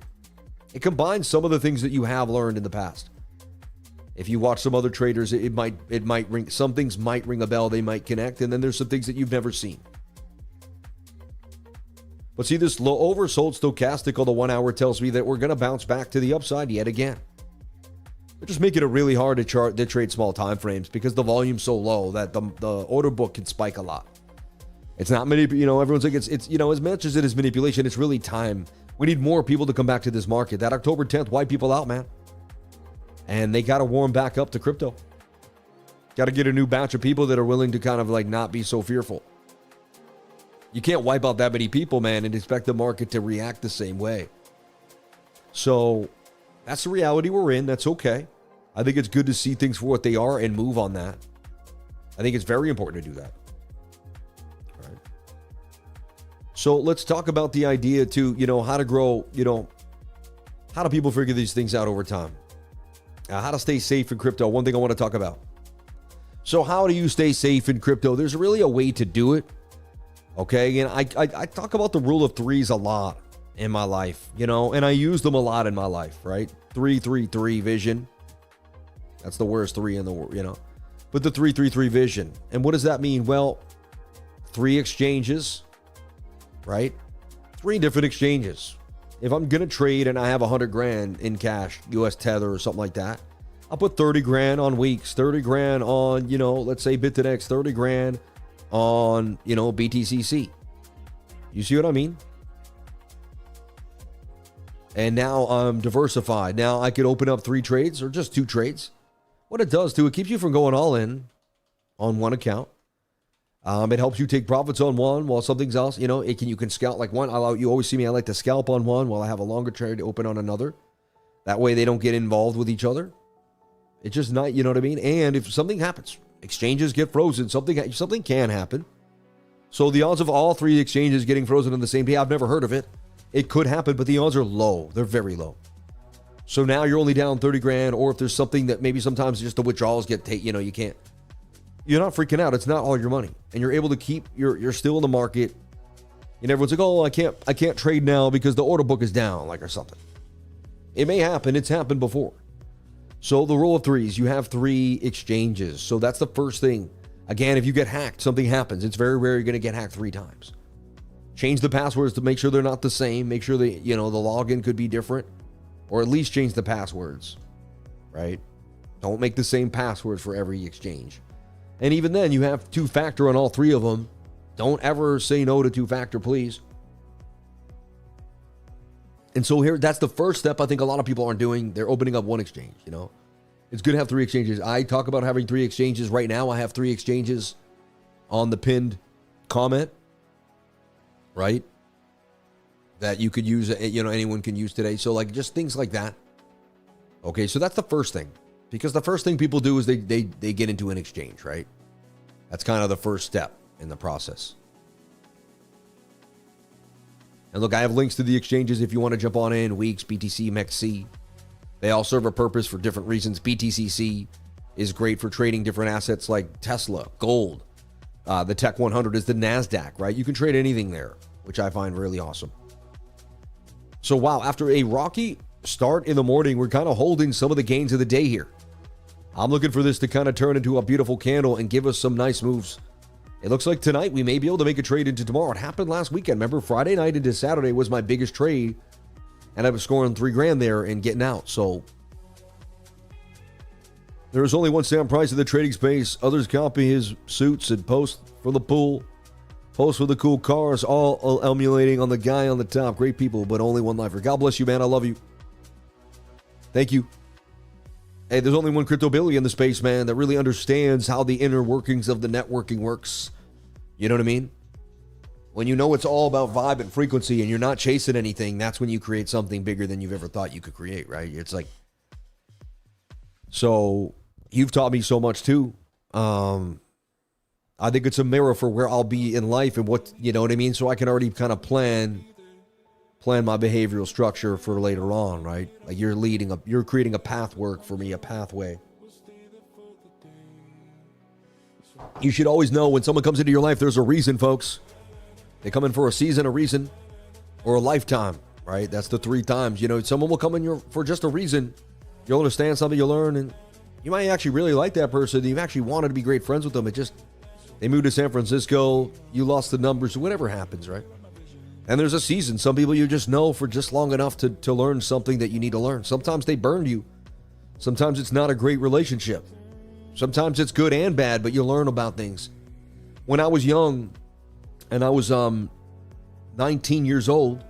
It combines some of the things that you have learned in the past. If you watch some other traders, it might ring, some things might ring a bell, they might connect, and then there's some things that you've never seen. But see, this low oversold stochastic on the 1 hour tells me that we're going to bounce back to the upside yet again. They're just making it really hard to trade small time frames because the volume's so low that the order book can spike a lot. It's not many, everyone's like, it's as much as it is manipulation, it's really time. We need more people to come back to this market. That October 10th wiped people out, man. And they got to warm back up to crypto. Got to get a new batch of people that are willing to kind of like not be so fearful. You can't wipe out that many people, man, and expect the market to react the same way. So that's the reality we're in. That's okay. I think it's good to see things for what they are and move on that. I think it's very important to do that. All right. So let's talk about the idea to, how to grow, how do people figure these things out over time? How to stay safe in crypto. One thing I want to talk about. So how do you stay safe in crypto? There's really a way to do it. Okay, and I talk about the rule of threes a lot in my life, and I use them a lot in my life, right? 3-3-3 vision. That's the worst three in the world, But the 3-3-3 vision. And what does that mean? Well, 3 exchanges, right? 3 different exchanges. If I'm going to trade and I have 100 grand in cash, US Tether or something like that, I'll put 30 grand on Weeks, 30 grand on, let's say Bitfinex, 30 grand on, BTCC. You see what I mean? And now I'm diversified. Now I could open up 3 trades or just 2 trades. What it does too, it keeps you from going all in on one account. It helps you take profits on one while something's else, you can scalp like one. You always see me, I like to scalp on one while I have a longer trade to open on another. That way they don't get involved with each other. It's just not, you know what I mean? And if something happens, exchanges get frozen, something can happen. So the odds of all 3 exchanges getting frozen on the same day, I've never heard of it. It could happen, but the odds are low. They're very low. So now you're only down 30 grand, or if there's something that maybe sometimes just the withdrawals get you can't. You're not freaking out. It's not all your money. And you're able to keep you're still in the market. And everyone's like, "Oh, I can't trade now because the order book is down," or something. It may happen. It's happened before. So the rule of threes, you have 3 exchanges. So that's the first thing. Again, if you get hacked, something happens. It's very rare you're going to get hacked 3 times. Change the passwords to make sure they're not the same. Make sure the login could be different, or at least change the passwords, right? Don't make the same passwords for every exchange. And even then, you have 2-factor on all 3 of them. Don't ever say no to 2-factor, please. And so here, that's the first step I think a lot of people aren't doing. They're opening up 1 exchange, It's good to have 3 exchanges. I talk about having 3 exchanges. Right now, I have 3 exchanges on the pinned comment, right? That you could use, anyone can use today. So just things like that. Okay, so that's the first thing. Because the first thing people do is they get into an exchange, right? That's kind of the first step in the process. And look, I have links to the exchanges if you want to jump on in. Weeks, BTC, MEXC. They all serve a purpose for different reasons. BTCC is great for trading different assets like Tesla, gold. The Tech 100 is the NASDAQ, right? You can trade anything there, which I find really awesome. So wow, after a rocky start in the morning, we're kind of holding some of the gains of the day here. I'm looking for this to kind of turn into a beautiful candle and give us some nice moves. It looks like tonight we may be able to make a trade into tomorrow. It happened last weekend. Remember, Friday night into Saturday was my biggest trade, and I was scoring 3 grand there and getting out. So there is only one Sam Price in the trading space. Others copy his suits and post for the pool. Post with the cool cars, all emulating on the guy on the top. Great people, but only one lifer. God bless you, man. I love you. Thank you. Hey, there's only one crypto Billy in the space, man, that really understands how the inner workings of the networking works. You know what I mean? When you know it's all about vibe and frequency and you're not chasing anything, that's when you create something bigger than you've ever thought you could create, right? It's like So you've taught me so much too. I think it's a mirror for where I'll be in life and what, you know what I mean? So I can already kind of plan my behavioral structure for later on, right? Like you're creating a pathwork for me, a pathway. You should always know when someone comes into your life, there's a reason, folks. They come in for a season, a reason, or a lifetime, right? That's the 3 times. You know, someone will come in for just a reason. You'll understand something, you'll learn, and you might actually really like that person. You've actually wanted to be great friends with them. They moved to San Francisco, you lost the numbers, whatever happens, right? And there's a season. Some people you just know for just long enough to learn something that you need to learn. Sometimes they burned you. Sometimes it's not a great relationship. Sometimes it's good and bad, but you learn about things. When I was young, and I was 19 years old,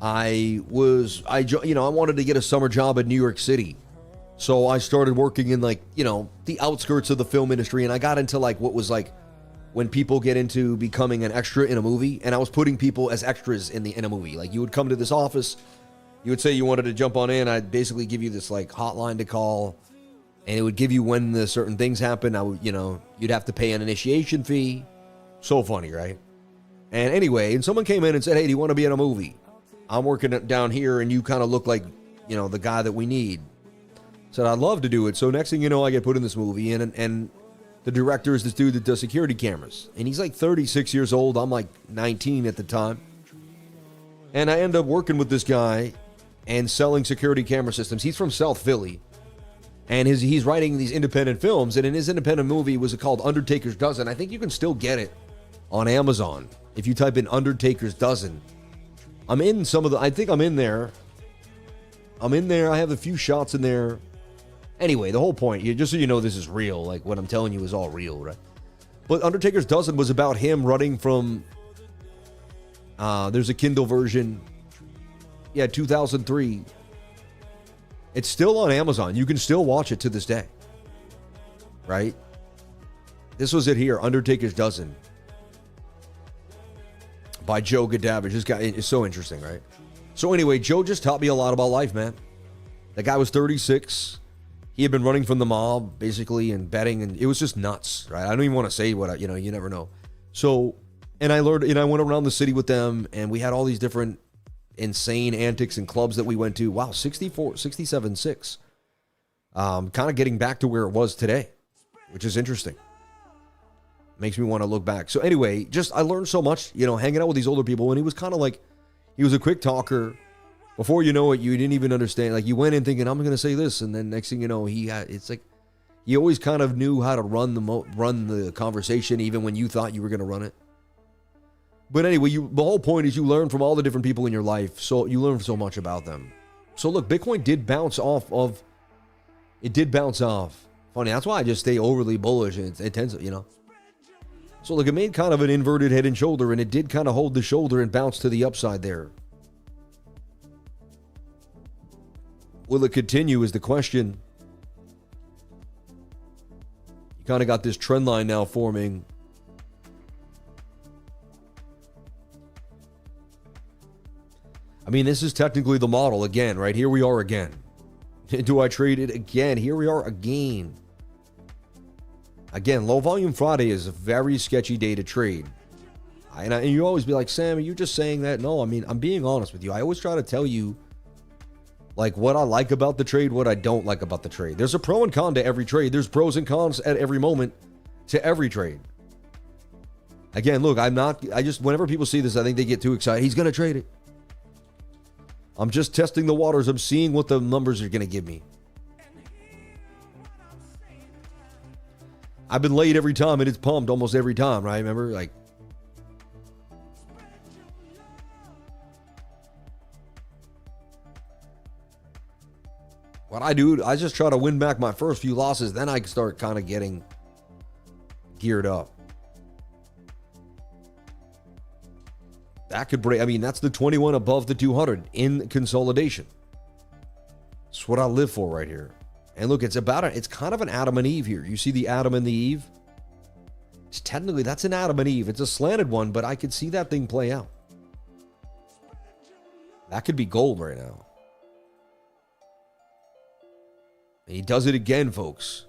I wanted to get a summer job in New York City. So I started working in the outskirts of the film industry, and I got into what was when people get into becoming an extra in a movie, and I was putting people as extras in a movie. Like, you would come to this office, you would say you wanted to jump on in, I'd basically give you this hotline to call, and it would give you when the certain things happen. You'd have to pay an initiation fee. So funny, right? And anyway, and someone came in and said, "Hey, do you want to be in a movie? I'm working down here, and you kind of look like, the guy that we need." Said, "I'd love to do it." So next thing you know, I get put in this movie, and the director is this dude that does security cameras. And he's 36 years old. I'm 19 at the time. And I end up working with this guy and selling security camera systems. He's from South Philly. And he's writing these independent films. And in his independent movie was called Undertaker's Dozen. I think you can still get it on Amazon if you type in Undertaker's Dozen. I'm in I think I'm in there. I have a few shots in there. Anyway, the whole point, just so you know this is real, what I'm telling you is all real, right? But Undertaker's Dozen was about him running from, there's a Kindle version, 2003. It's still on Amazon. You can still watch it to this day, right? This was it here, Undertaker's Dozen by Joe Gadavage. This guy is so interesting, right? So anyway, Joe just taught me a lot about life, man. The guy was 36. He had been running from the mob, basically, and betting, and it was just nuts, right? I don't even want to say you never know. So, and I learned, I went around the city with them, and we had all these different insane antics and clubs that we went to. Wow, 67.6. Kind of getting back to where it was today, which is interesting. Makes me want to look back. So anyway, I learned so much, hanging out with these older people, and he was kind of he was a quick talker. Before you know it, you didn't even understand. You went in thinking, I'm going to say this, and then next thing you know, he always kind of knew how to run the conversation, even when you thought you were going to run it. But anyway, the whole point is you learn from all the different people in your life, so you learn so much about them. So look, Bitcoin did bounce off. Funny, that's why I just stay overly bullish, and it tends to, So look, it made kind of an inverted head and shoulder, and it did kind of hold the shoulder and bounce to the upside there. Will it continue is the question. You kind of got this trend line now forming. I mean, this is technically the model again, right? Here we are again. Do I trade it again? Here we are again. Again, low volume Friday is a very sketchy day to trade. And you always be like, Sam, are you just saying that? No, I mean, I'm being honest with you. I always try to tell you what I like about the trade, what I don't like about the trade. There's a pro and con to every trade. There's pros and cons at every moment to every trade. Again, look, whenever people see this, I think they get too excited. He's going to trade it. I'm just testing the waters. I'm seeing what the numbers are going to give me. I've been late every time, and it's pumped almost every time, right? Remember, what I do, I just try to win back my first few losses. Then I start kind of getting geared up. That could break. I mean, that's the 21 above the 200 in consolidation. That's what I live for right here. And look, it's kind of an Adam and Eve here. You see the Adam and the Eve? Technically, that's an Adam and Eve. It's a slanted one, but I could see that thing play out. That could be gold right now. He does it again, folks.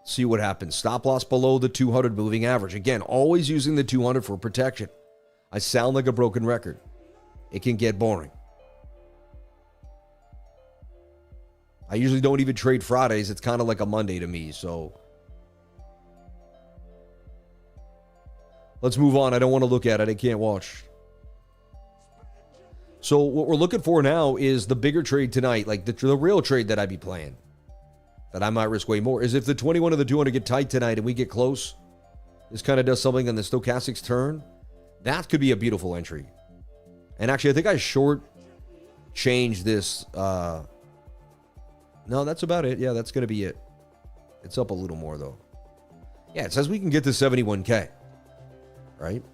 See what happens. Stop loss below the 200 moving average. Again, always using the 200 for protection. I sound like a broken record. It can get boring. I usually don't even trade Fridays. It's kind of like a Monday to me, so let's move on. I don't want to look at it. I can't watch. So what we're looking for now is the bigger trade tonight, like the real trade that I'd be playing, that I might risk way more, is if the 21 and the 200 get tight tonight and we get close, this kind of does something on the stochastics turn, that could be a beautiful entry. And actually, I think I short changed this. No, that's about it. Yeah, that's going to be it. It's up a little more, though. Yeah, it says we can get to 71K, right?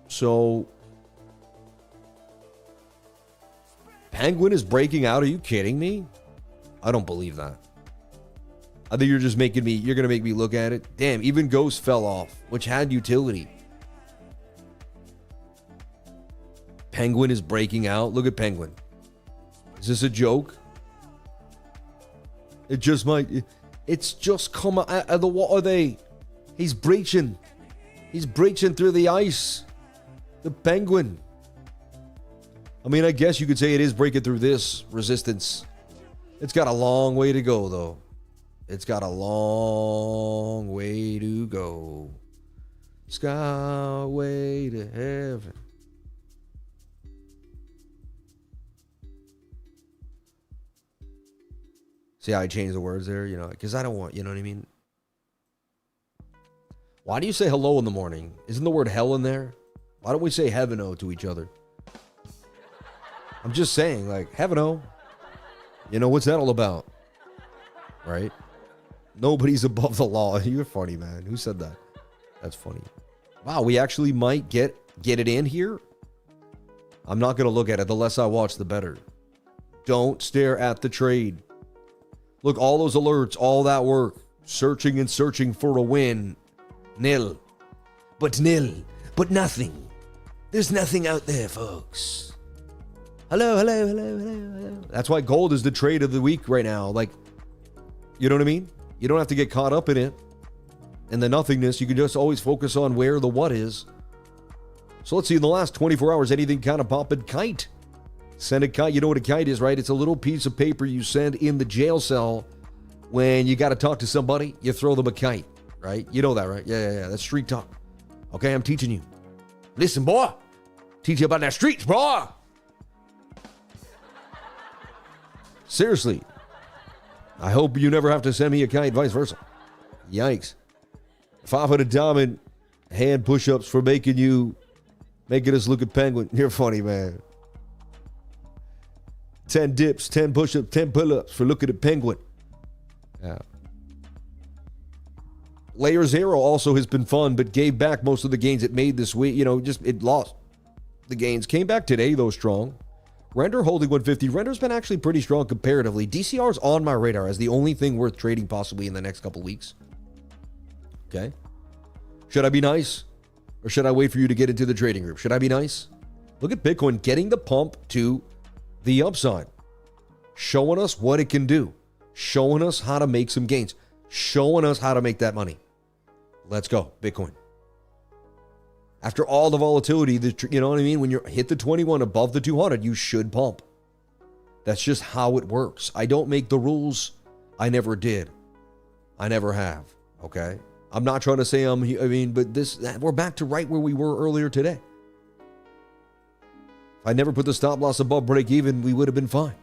So Penguin is breaking out. Are you kidding me? I don't believe that. I think you're just making me, you're going to make me look at it. Damn, even Ghost fell off, which had utility. Penguin is breaking out. Look at Penguin. Is this a joke? It just might. It's just come out of the water. They. He's breaching. He's breaching through the ice. The Penguin. I mean, I guess you could say it is breaking through this resistance. It's got a long way to go, though. It's got a long way to go. Skyway to heaven. See how I changed the words there? You know, because I don't want, you know what I mean? Why do you say hello in the morning? Isn't the word hell in there? Why don't we say heaven-o to each other? I'm just saying, like, heaven-o. You know, what's that all about? Right? Nobody's above the law. You're funny, man. Who said that? That's funny. Wow, we actually might get it in here. I'm not going to look at it. The less I watch, the better. Don't stare at the trade. Look, all those alerts, all that work, searching and searching for a win. Nil. But nothing. There's nothing out there, folks. Hello. That's why gold is the trade of the week right now. Like, you know what I mean? You don't have to get caught up in it. And the nothingness, you can just always focus on where the what is. So let's see, in the last 24 hours, anything kind of popping? Kite. Send a kite. You know what a kite is, right? It's a little piece of paper you send in the jail cell when you got to talk to somebody. You throw them a kite, right? You know that, right? Yeah. That's street talk. Okay, I'm teaching you. Listen, boy. Teach you about that streets, boy. Seriously. I hope you never have to send me a kite, vice versa. Yikes. 500 diamond hand push-ups for making us look at Penguin. You're funny, man. 10 dips, 10 push-ups, 10 pull-ups for looking at Penguin. Yeah. Layer Zero also has been fun, but gave back most of the gains it made this week. You know, just it lost the gains. Came back today, though, strong. Render holding 150. Render's been actually pretty strong comparatively. DCR's on my radar as the only thing worth trading possibly in the next couple weeks. Okay. Should I be nice? Or should I wait for you to get into the trading group? Should I be nice? Look at Bitcoin getting the pump to the upside, showing us what it can do, showing us how to make some gains, showing us how to make that money. Let's go, Bitcoin. After all the volatility, you know what I mean? When you hit the 21 above the 200, you should pump. That's just how it works. I don't make the rules. I never did. I never have. Okay? I'm not trying to say but we're back to right where we were earlier today. If I never put the stop loss above break even, we would have been fine.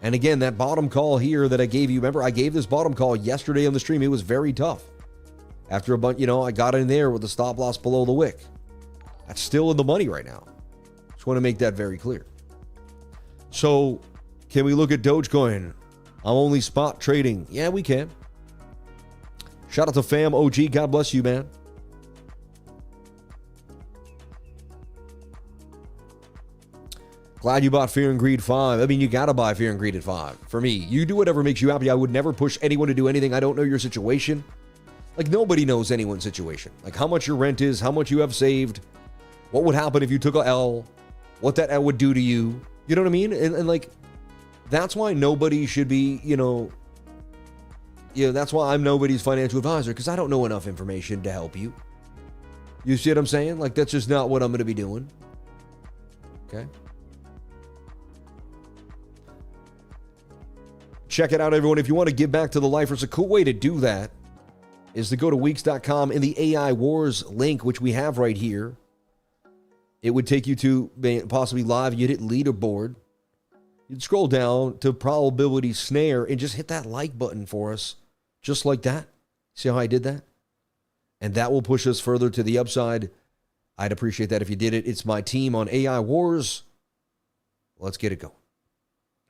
And again, that bottom call here that I gave you, remember I gave this bottom call yesterday on the stream. It was very tough. After a bunch, I got in there with the stop loss below the wick. That's still in the money right now. Just want to make that very clear. So, can we look at Dogecoin? I'm only spot trading. Yeah, we can. Shout out to Fam OG. God bless you, man. Glad you bought Fear and Greed 5. I mean, you got to buy Fear and Greed at 5. For me, you do whatever makes you happy. I would never push anyone to do anything. I don't know your situation. Like, nobody knows anyone's situation. Like, how much your rent is, how much you have saved, what would happen if you took a L, what that L would do to you. You know what I mean? And like, That's why nobody should be, that's why I'm nobody's financial advisor, because I don't know enough information to help you. You see what I'm saying? Like, that's just not what I'm going to be doing. Okay? Check it out, everyone. If you want to give back to the lifers, a cool way to do that is to go to Weeks.com and the AI Wars link, which we have right here. It would take you to possibly live. You'd hit leaderboard. You'd scroll down to probability snare and just hit that like button for us. Just like that. See how I did that? And that will push us further to the upside. I'd appreciate that if you did it. It's my team on AI Wars. Let's get it going.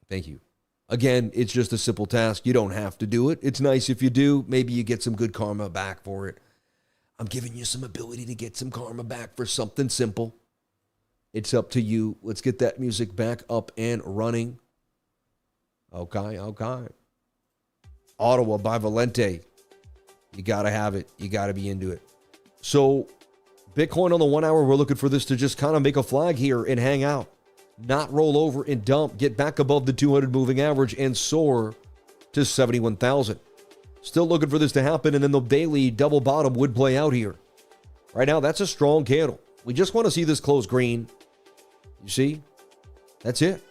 Thank you. Again, it's just a simple task. You don't have to do it. It's nice if you do. Maybe you get some good karma back for it. I'm giving you some ability to get some karma back for something simple. It's up to you. Let's get that music back up and running. Okay. Ottawa by Valente. You got to have it. You got to be into it. So, Bitcoin on the 1 hour, we're looking for this to just kind of make a flag here and hang out. Not roll over and dump. Get back above the 200 moving average and soar to 71,000. Still looking for this to happen, and then the daily double bottom would play out here. Right now, that's a strong candle. We just want to see this close green. You see? That's it.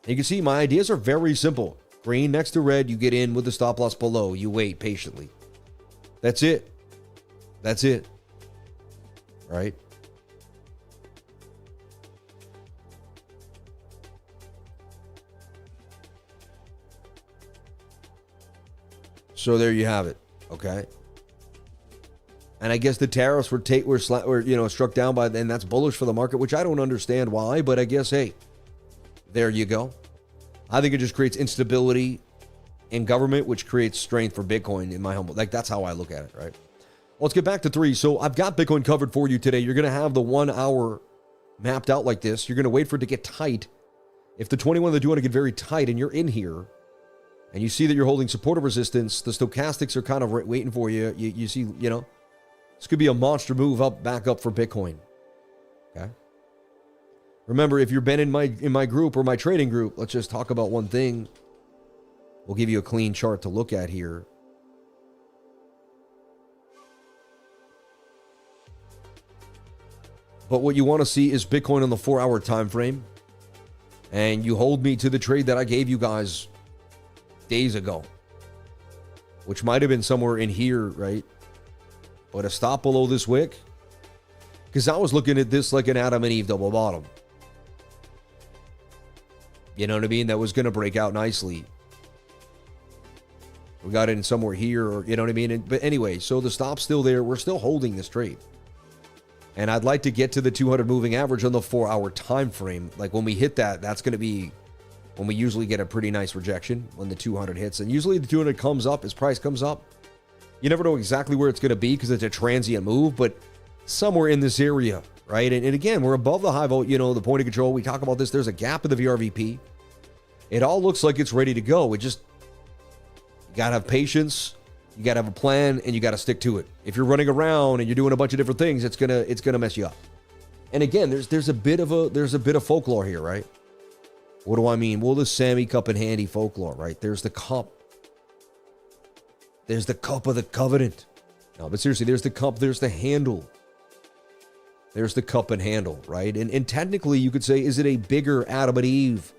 You can see my ideas are very simple. Green next to red, you get in with the stop loss below. You wait patiently. That's it. That's it. Right? So there you have it. Okay. And I guess the tariffs were struck down by, and that's bullish for the market, which I don't understand why, but I guess, hey, there you go. I think it just creates instability in government, which creates strength for Bitcoin in my humble, that's how I look at it, right? Let's get back to 3. So I've got Bitcoin covered for you today. You're going to have the 1 hour mapped out like this. You're going to wait for it to get tight. If the 21 of the 200 get very tight and you're in here and you see that you're holding support or resistance, the stochastics are kind of waiting for you. You see, this could be a monster move back up for Bitcoin. Okay. Remember, if you've been in my group or my trading group, let's just talk about one thing. We'll give you a clean chart to look at here. But what you want to see is Bitcoin on the 4 hour time frame. And you hold me to the trade that I gave you guys days ago, which might have been somewhere in here, right? But a stop below this wick, because I was looking at this like an Adam and Eve double bottom. You know what I mean? That was going to break out nicely. We got it in somewhere here, or you know what I mean? But anyway, so the stop's still there. We're still holding this trade. And I'd like to get to the 200 moving average on the 4 hour time frame. Like when we hit that, that's going to be when we usually get a pretty nice rejection when the 200 hits. And usually the 200 comes up, its price comes up. You never know exactly where it's going to be because it's a transient move, but somewhere in this area, right? And again, we're above the high volt, the point of control. We talk about this. There's a gap in the VRVP. It all looks like it's ready to go. You got to have patience. You got to have a plan, and you got to stick to it. If you're running around and you're doing a bunch of different things, it's gonna mess you up. And again, there's a bit of folklore here, right? What do I mean? Well, the Sammy Cup and Handy folklore, right? There's the cup. There's the cup of the covenant. No, but seriously, there's the cup. There's the handle. There's the cup and handle, right? And technically, you could say, is it a bigger Adam and Eve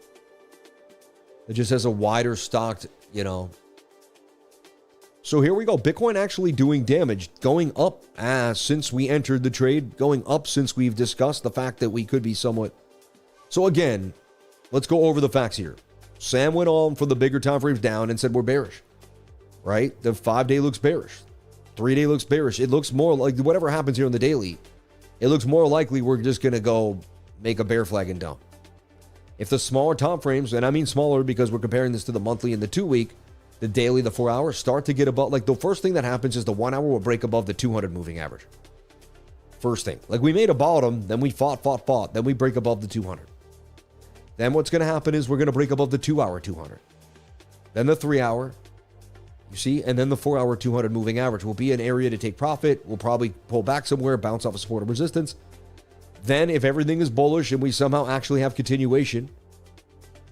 that just has a wider stocked, So here we go. Bitcoin actually doing damage, going up since we entered the trade, going up since we've discussed the fact that we could be somewhat. So again, let's go over the facts here. Sam went on for the bigger time frames down and said we're bearish, right? The 5-day looks bearish. 3-day looks bearish. It looks more like whatever happens here on the daily, it looks more likely we're just going to go make a bear flag and dump. If the smaller time frames, and I mean smaller because we're comparing this to the monthly and the 2-week, the daily, the 4 hours start to get above, the first thing that happens is the 1 hour will break above the 200 moving average. First thing. We made a bottom, then we fought, then we break above the 200. Then what's going to happen is we're going to break above the 2 hour 200. Then the 3 hour, you see, and then the 4 hour 200 moving average will be an area to take profit. We'll probably pull back somewhere, bounce off a support or resistance. Then if everything is bullish and we somehow actually have continuation,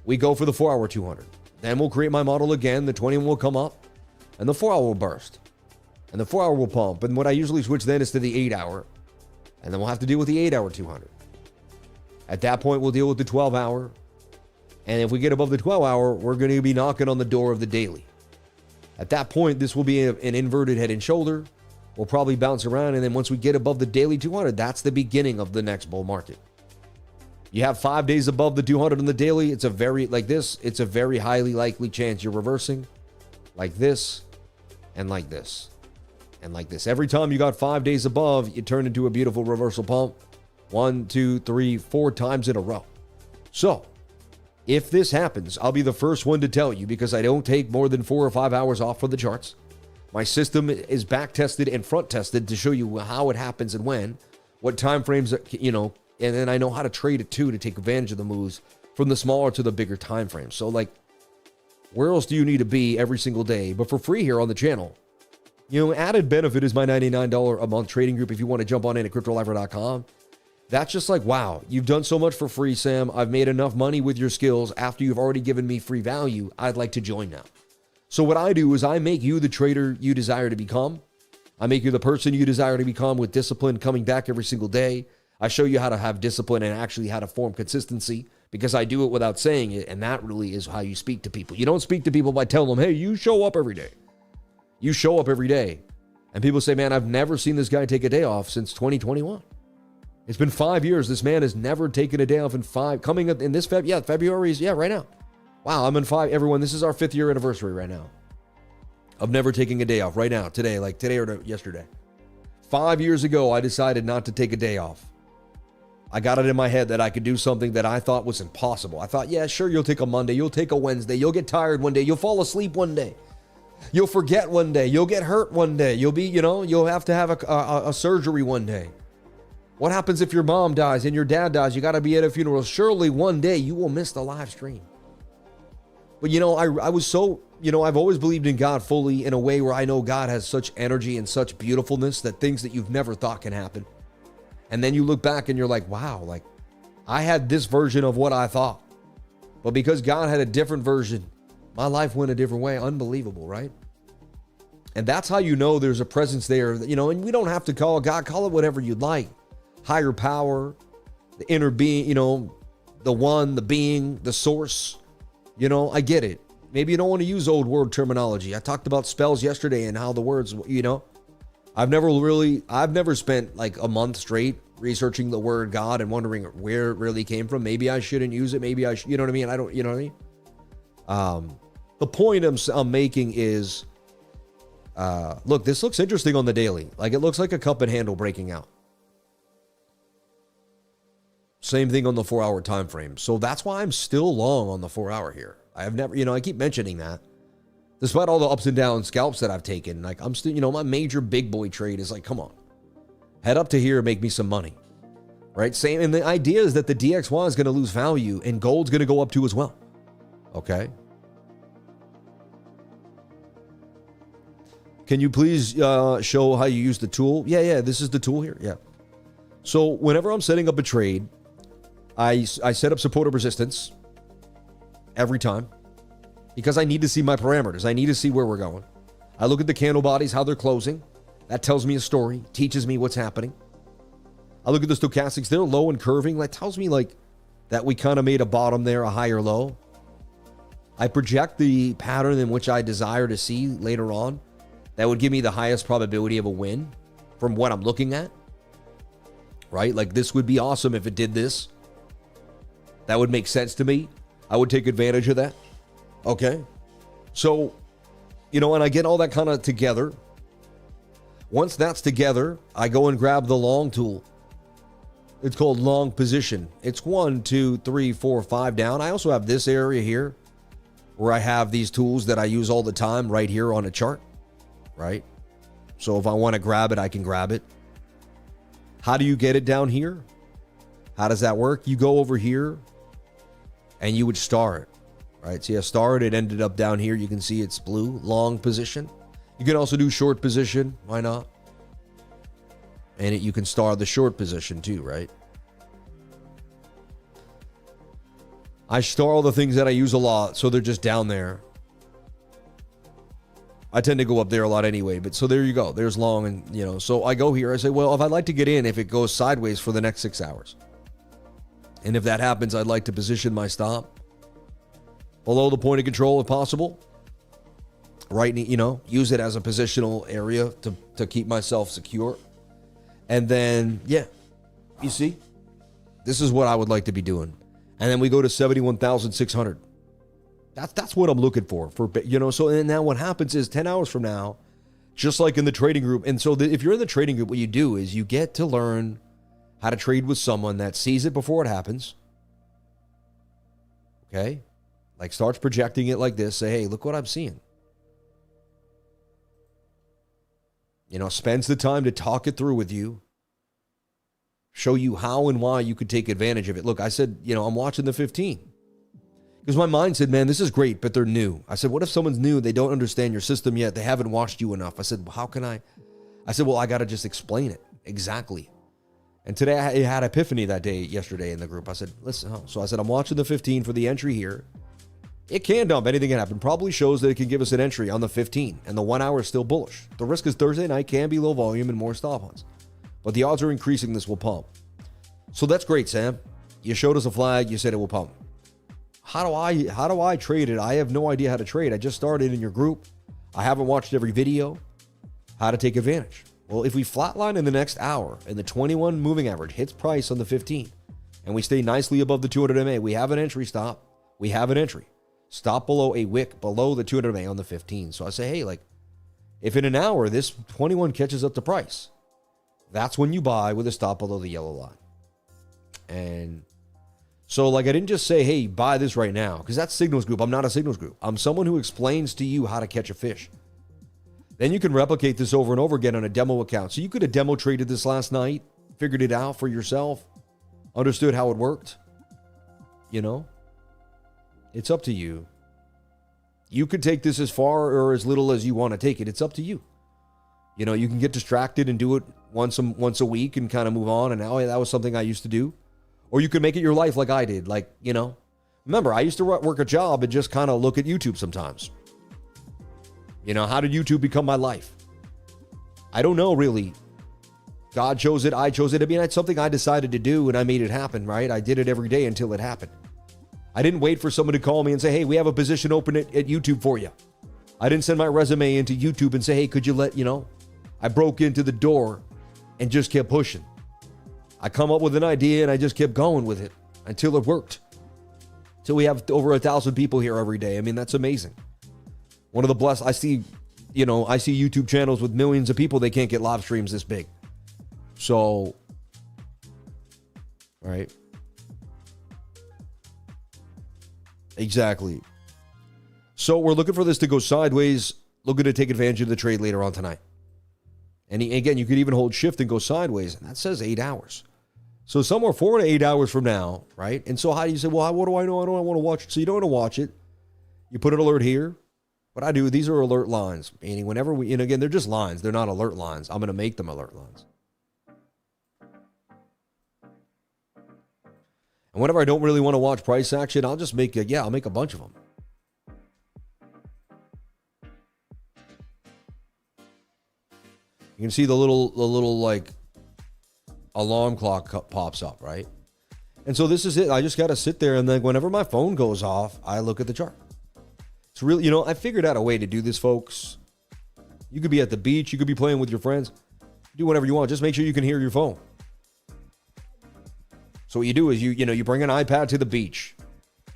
we go for the 4-hour 200. Then we'll create my model again. The 21 will come up, and the 4-hour will burst, and the 4-hour will pump. And what I usually switch then is to the 8-hour, and then we'll have to deal with the 8-hour 200. At that point, we'll deal with the 12-hour, and if we get above the 12-hour, we're going to be knocking on the door of the daily. At that point, this will be an inverted head and shoulder. We'll probably bounce around, and then once we get above the daily 200, that's the beginning of the next bull market. You have 5 days above the 200 on the daily. It's a very, like this, it's a very highly likely chance you're reversing like this and like this and like this. Every time you got 5 days above, you turn into a beautiful reversal pump 1, 2, 3, 4 times in a row. So if this happens, I'll be the first one to tell you, because I don't take more than 4 or 5 hours off for the charts. My system is back tested and front tested to show you how it happens and when, what time frames, and then I know how to trade it too, to take advantage of the moves from the smaller to the bigger time frames. So like, where else do you need to be every single day, but for free here on the channel? Added benefit is my $99 a month trading group. If you want to jump on in at cryptolifer.com, that's just like, wow, you've done so much for free, Sam. I've made enough money with your skills after you've already given me free value. I'd like to join now. So what I do is I make you the trader you desire to become. I make you the person you desire to become with discipline, coming back every single day. I show you how to have discipline and actually how to form consistency, because I do it without saying it. And that really is how you speak to people. You don't speak to people by telling them, hey, you show up every day. You show up every day. And people say, man, I've never seen this guy take a day off since 2021. It's been 5 years. This man has never taken a day off in 5. Coming up in this February is, right now. Wow, I'm in 5. Everyone, this is our 5th year anniversary right now of never taking a day off right now, today or yesterday. 5 years ago, I decided not to take a day off. I got it in my head that I could do something that I thought was impossible. I thought, yeah, sure, you'll take a Monday, you'll take a Wednesday, you'll get tired one day, you'll fall asleep one day, you'll forget one day, you'll get hurt one day, you'll be, you'll have to have a surgery one day. What happens if your mom dies and your dad dies? You got to be at a funeral. Surely one day you will miss the live stream. But I was so, I've always believed in God fully, in a way where I know God has such energy and such beautifulness that things that you've never thought can happen. And then you look back and you're like, wow, like I had this version of what I thought, but because God had a different version, my life went a different way. Unbelievable, right? And that's how you know there's a presence there, and we don't have to call it God, call it whatever you'd like. Higher power, the inner being, the one, the being, the source. I get it. Maybe you don't want to use old word terminology. I talked about spells yesterday and how the words, I've never spent like a month straight researching the word God and wondering where it really came from. Maybe I shouldn't use it. Maybe I should, you know what I mean? I don't, you know what I mean? The point I'm making is, look, this looks interesting on the daily. Like it looks like a cup and handle breaking out. Same thing on the 4-hour time frame. So that's why I'm still long on the 4-hour here. I have never, I keep mentioning that. Despite all the ups and downs scalps that I've taken, like I'm still, my major big boy trade is like, come on, head up to here and make me some money, right? Same. And the idea is that the DXY is going to lose value and gold's going to go up too as well. Okay. Can you please show how you use the tool? Yeah. This is the tool here. Yeah. So whenever I'm setting up a trade, I set up support or resistance every time because I need to see my parameters. I need to see where we're going. I look at the candle bodies, how they're closing. That tells me a story, teaches me what's happening. I look at the stochastics. They're low and curving. That tells me like that we kind of made a bottom there, a higher low. I project the pattern in which I desire to see later on. That would give me the highest probability of a win from what I'm looking at. Right? Like this would be awesome if it did this. That would make sense to me. I would take advantage of that. Okay. So, and I get all that kind of together. Once that's together, I go and grab the long tool. It's called long position. It's 1, 2, 3, 4, 5 down. I also have this area here where I have these tools that I use all the time right here on a chart. Right? So if I want to grab it, I can grab it. How do you get it down here? How does that work? You go over here and you would star it, right? See, I starred it, ended up down here. You can see it's blue, long position. You can also do short position. Why not? And you can star the short position too, right? I store all the things that I use a lot, so they're just down there. I tend to go up there a lot anyway, but so there you go. There's long, and so I go here. I say, well, if I'd like to get in, if it goes sideways for the next 6 hours, and if that happens, I'd like to position my stop below the point of control if possible. Right, use it as a positional area to keep myself secure. And then, yeah, you see, this is what I would like to be doing. And then we go to 71,600. That's what I'm looking for, so and now what happens is 10 hours from now, just like in the trading group. And so if you're in the trading group, what you do is you get to learn how to trade with someone that sees it before it happens. Okay. Like starts projecting it like this. Say, hey, look what I'm seeing. Spends the time to talk it through with you. Show you how and why you could take advantage of it. Look, I said, I'm watching the 15. Because my mind said, man, this is great, but they're new. I said, what if someone's new? They don't understand your system yet. They haven't watched you enough. I said, well, how can I? I said, well, I got to just explain it. Exactly. And today I had epiphany yesterday in the group. I said, listen, so I said, I'm watching the 15 for the entry here. It can dump. Anything can happen. Probably shows that it can give us an entry on the 15. And the 1 hour is still bullish. The risk is Thursday night can be low volume and more stop ons. But the odds are increasing this will pump. So that's great, Sam. You showed us a flag. You said it will pump. How do I trade it? I have no idea how to trade. I just started in your group. I haven't watched every video. How to take advantage. Well, if we flatline in the next hour and the 21 moving average hits price on the 15 and we stay nicely above the 200 MA, we have an entry stop. We have an entry. Stop below a wick below the 200 MA on the 15. So I say, hey, if in an hour this 21 catches up to price, that's when you buy with a stop below the yellow line. And so I didn't just say, hey, buy this right now, because that's Signals Group. I'm not a Signals Group. I'm someone who explains to you how to catch a fish. Then you can replicate this over and over again on a demo account. So you could have demo traded this last night, figured it out for yourself, understood how it worked. It's up to you. You could take this as far or as little as you want to take it. It's up to you. You can get distracted and do it once a week and kind of move on. And now that was something I used to do. Or you could make it your life like I did. Remember, I used to work a job and just kind of look at YouTube sometimes. How did YouTube become my life? I don't know, really. God chose it. I chose it. I mean, it's something I decided to do and I made it happen, right? I did it every day until it happened. I didn't wait for someone to call me and say, hey, we have a position open at YouTube for you. I didn't send my resume into YouTube and say, hey, could you I broke into the door and just kept pushing. I come up with an idea and I just kept going with it until it worked. Till we have over 1,000 people here every day. I mean, that's amazing. One of the blessed, I see YouTube channels with millions of people. They can't get live streams this big. So, right. Exactly. So we're looking for this to go sideways, looking to take advantage of the trade later on tonight. And again, you could even hold shift and go sideways. And that says 8 hours. So somewhere 4 to 8 hours from now, right? And so how do you say, well, what do I know? I don't want to watch it. So you don't want to watch it. You put an alert here. What I do, these are alert lines. Meaning whenever we, again, they're just lines. They're not alert lines. I'm going to make them alert lines. And whenever I don't really want to watch price action, I'll just I'll make a bunch of them. You can see the little alarm clock pops up, right? And so this is it. I just got to sit there and then whenever my phone goes off, I look at the chart. It's really, I figured out a way to do this, folks. You could be at the beach. You could be playing with your friends. Do whatever you want. Just make sure you can hear your phone. So what you do is you bring an iPad to the beach,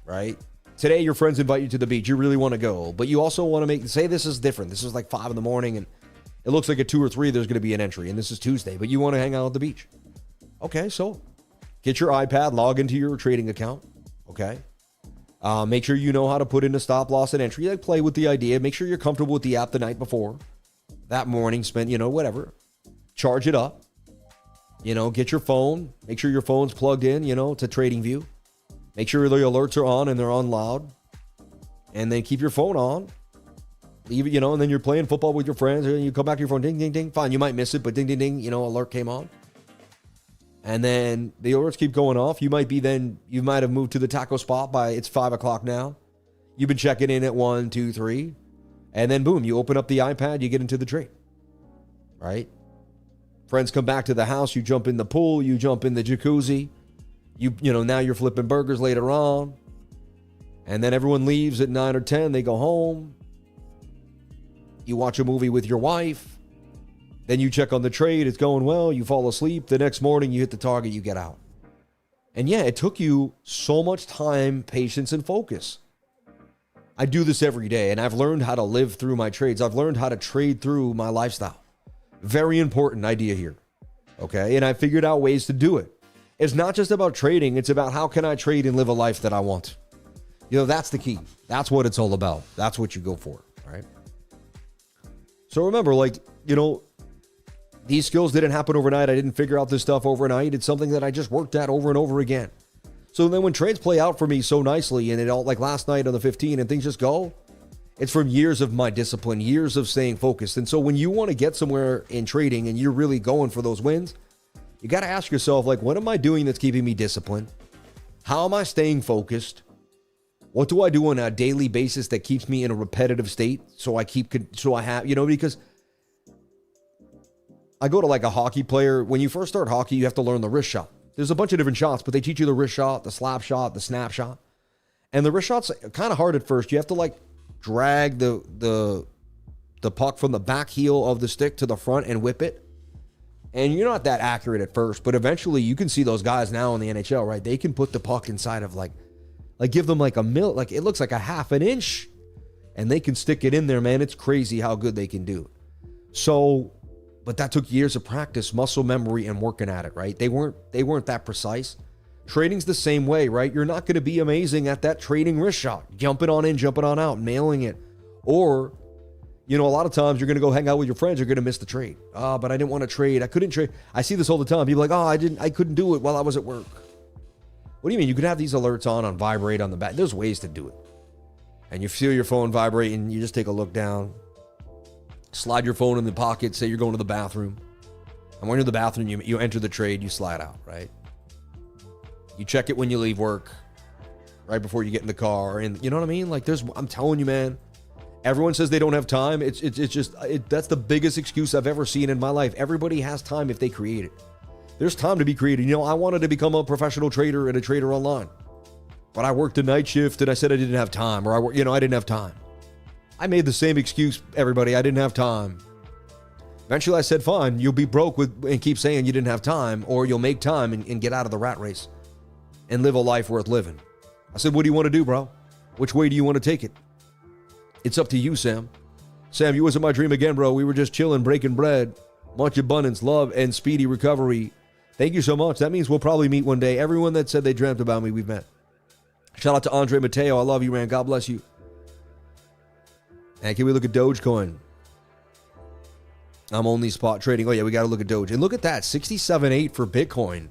right? Today your friends invite you to the beach. You really want to go, but you also want to say this is different. This is like 5 a.m. and it looks like at 2 or 3 there's going to be an entry, and this is Tuesday, but you want to hang out at the beach. Okay, so get your iPad, log into your trading account. Okay, make sure you know how to put in a stop loss and entry. Play with the idea. Make sure you're comfortable with the app the night before. That morning, spend whatever. Charge it up. Get your phone. Make sure your phone's plugged in, to TradingView. Make sure the alerts are on and they're on loud. And then keep your phone on. Leave it, and then you're playing football with your friends and you come back to your phone, ding, ding, ding. Fine, you might miss it, but ding, ding, ding, alert came on. And then the alerts keep going off. You might have moved to the taco spot by, it's 5 o'clock now. You've been checking in at 1, 2, 3. And then boom, you open up the iPad, you get into the trade. Right? Friends come back to the house, you jump in the pool, you jump in the jacuzzi. Now you're flipping burgers later on. And then everyone leaves at 9 or 10, they go home. You watch a movie with your wife. Then you check on the trade, it's going well, you fall asleep. The next morning you hit the target, you get out. And yeah, it took you so much time, patience, and focus. I do this every day, and I've learned how to live through my trades. I've learned how to trade through my lifestyle. Very important idea here, okay? And I figured out ways to do it. It's not just about trading. It's about how can I trade and live a life that I want. That's the key. That's what it's all about. That's what you go for, right? So remember, these skills didn't happen overnight. I didn't figure out this stuff overnight. It's something that I just worked at over and over again. So then when trades play out for me so nicely, and it all, like last night on the 15, and things just go, it's from years of my discipline, years of staying focused. And so when you want to get somewhere in trading and you're really going for those wins, you got to ask yourself, what am I doing that's keeping me disciplined? How am I staying focused? What do I do on a daily basis that keeps me in a repetitive state? Because I go to a hockey player. When you first start hockey, you have to learn the wrist shot. There's a bunch of different shots, but they teach you the wrist shot, the slap shot, the snap shot. And the wrist shot's kind of hard at first. You have to drag the puck from the back heel of the stick to the front and whip it. And you're not that accurate at first, but eventually you can see those guys now in the NHL, right? They can put the puck inside of give them it looks like a half an inch, and they can stick it in there, man. It's crazy how good they can do. So, but that took years of practice, muscle memory, and working at it, right? They weren't that precise. Trading's the same way, right? You're not going to be amazing at that trading wrist shot, jumping on in, jumping on out, nailing it. Or, a lot of times you're going to go hang out with your friends, you're going to miss the trade. But I didn't want to trade. I couldn't trade. I see this all the time. People I couldn't do it while I was at work. What do you mean? You could have these alerts on vibrate on the back. There's ways to do it. And you feel your phone vibrate and you just take a look down. Slide your phone in the pocket, say you're going to the bathroom. And when you're in the bathroom, you enter the trade, you slide out, right? You check it when you leave work, right before you get in the car. And you know what I mean? I'm telling you, man, everyone says they don't have time. That's the biggest excuse I've ever seen in my life. Everybody has time if they create it. There's time to be creative. I wanted to become a professional trader and a trader online, but I worked a night shift and I said I didn't have time, or I didn't have time. I made the same excuse, everybody. I didn't have time. Eventually I said, fine, you'll be broke and keep saying you didn't have time, or you'll make time and get out of the rat race and live a life worth living. I said, what do you want to do, bro? Which way do you want to take it? It's up to you, Sam. Sam, you wasn't my dream again, bro. We were just chilling, breaking bread. Much abundance, love, and speedy recovery. Thank you so much. That means we'll probably meet one day. Everyone that said they dreamt about me, we've met. Shout out to Andre Mateo. I love you, man. God bless you. And can we look at Dogecoin? I'm only spot trading. Oh, yeah, we got to look at Doge. And look at that, 67.8 for Bitcoin.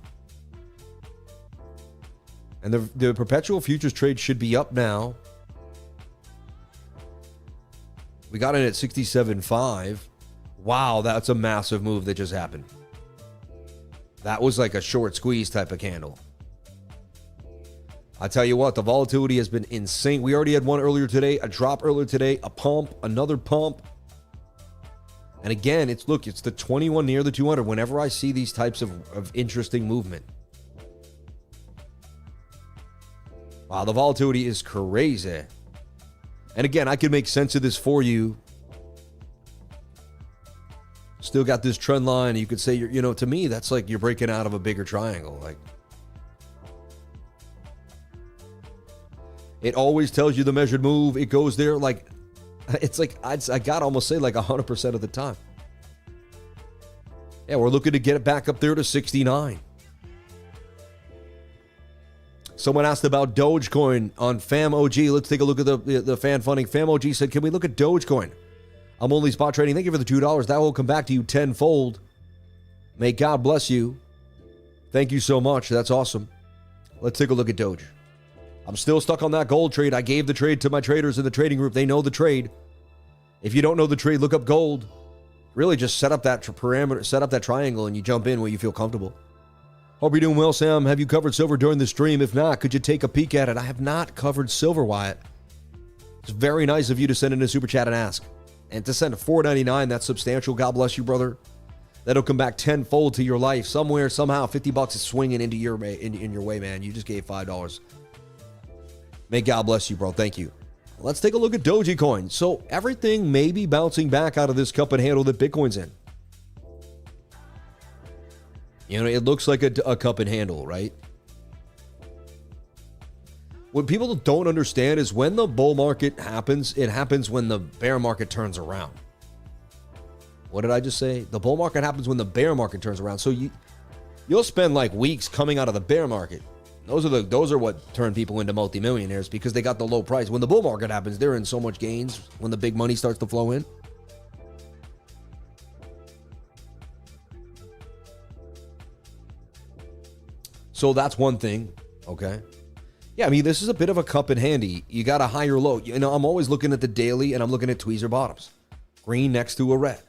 And the perpetual futures trade should be up now. We got in at 67.5. Wow, that's a massive move that just happened. That was like a short squeeze type of candle. I tell you what, the volatility has been insane. We already had one earlier today, a drop earlier today, a pump, another pump. And again, it's the 21 near the 200 whenever I see these types of interesting movement. Wow, the volatility is crazy. And again, I can make sense of this for you. Still got this trend line. You could say, to me, that's like you're breaking out of a bigger triangle. It always tells you the measured move. It goes there it's like, I got to almost say 100% of the time. Yeah, we're looking to get it back up there to 69. Someone asked about Dogecoin on FamOG. Let's take a look at the fan funding. FamOG said, can we look at Dogecoin? I'm only spot trading. Thank you for the $2. That will come back to you tenfold. May God bless you. Thank you so much. That's awesome. Let's take a look at Doge. I'm still stuck on that gold trade. I gave the trade to my traders in the trading group. They know the trade. If you don't know the trade, look up gold. Really just set up that parameter, set up that triangle, and you jump in where you feel comfortable. Hope you're doing well, Sam. Have you covered silver during the stream? If not, could you take a peek at it? I have not covered silver, Wyatt. It's very nice of you to send in a super chat and ask. And to send a $4.99, that's substantial. God bless you, brother. That'll come back tenfold to your life. Somewhere, somehow, $50 is swinging into your in your way, man. You just gave $5. May God bless you, bro. Thank you. Let's take a look at Dogecoin. So everything may be bouncing back out of this cup and handle that Bitcoin's in. You know, it looks like a cup and handle, right? What people don't understand is when the bull market happens, it happens when the bear market turns around. What did I just say? The bull market happens when the bear market turns around. So you'll spend like weeks coming out of the bear market. Those are what turn people into multimillionaires because they got the low price. When the bull market happens, they're in so much gains when the big money starts to flow in. So that's one thing, okay? Yeah, I mean, this is a bit of a cup and handy. You got a higher low. You know, I'm always looking at the daily, and I'm looking at tweezer bottoms. Green next to a red.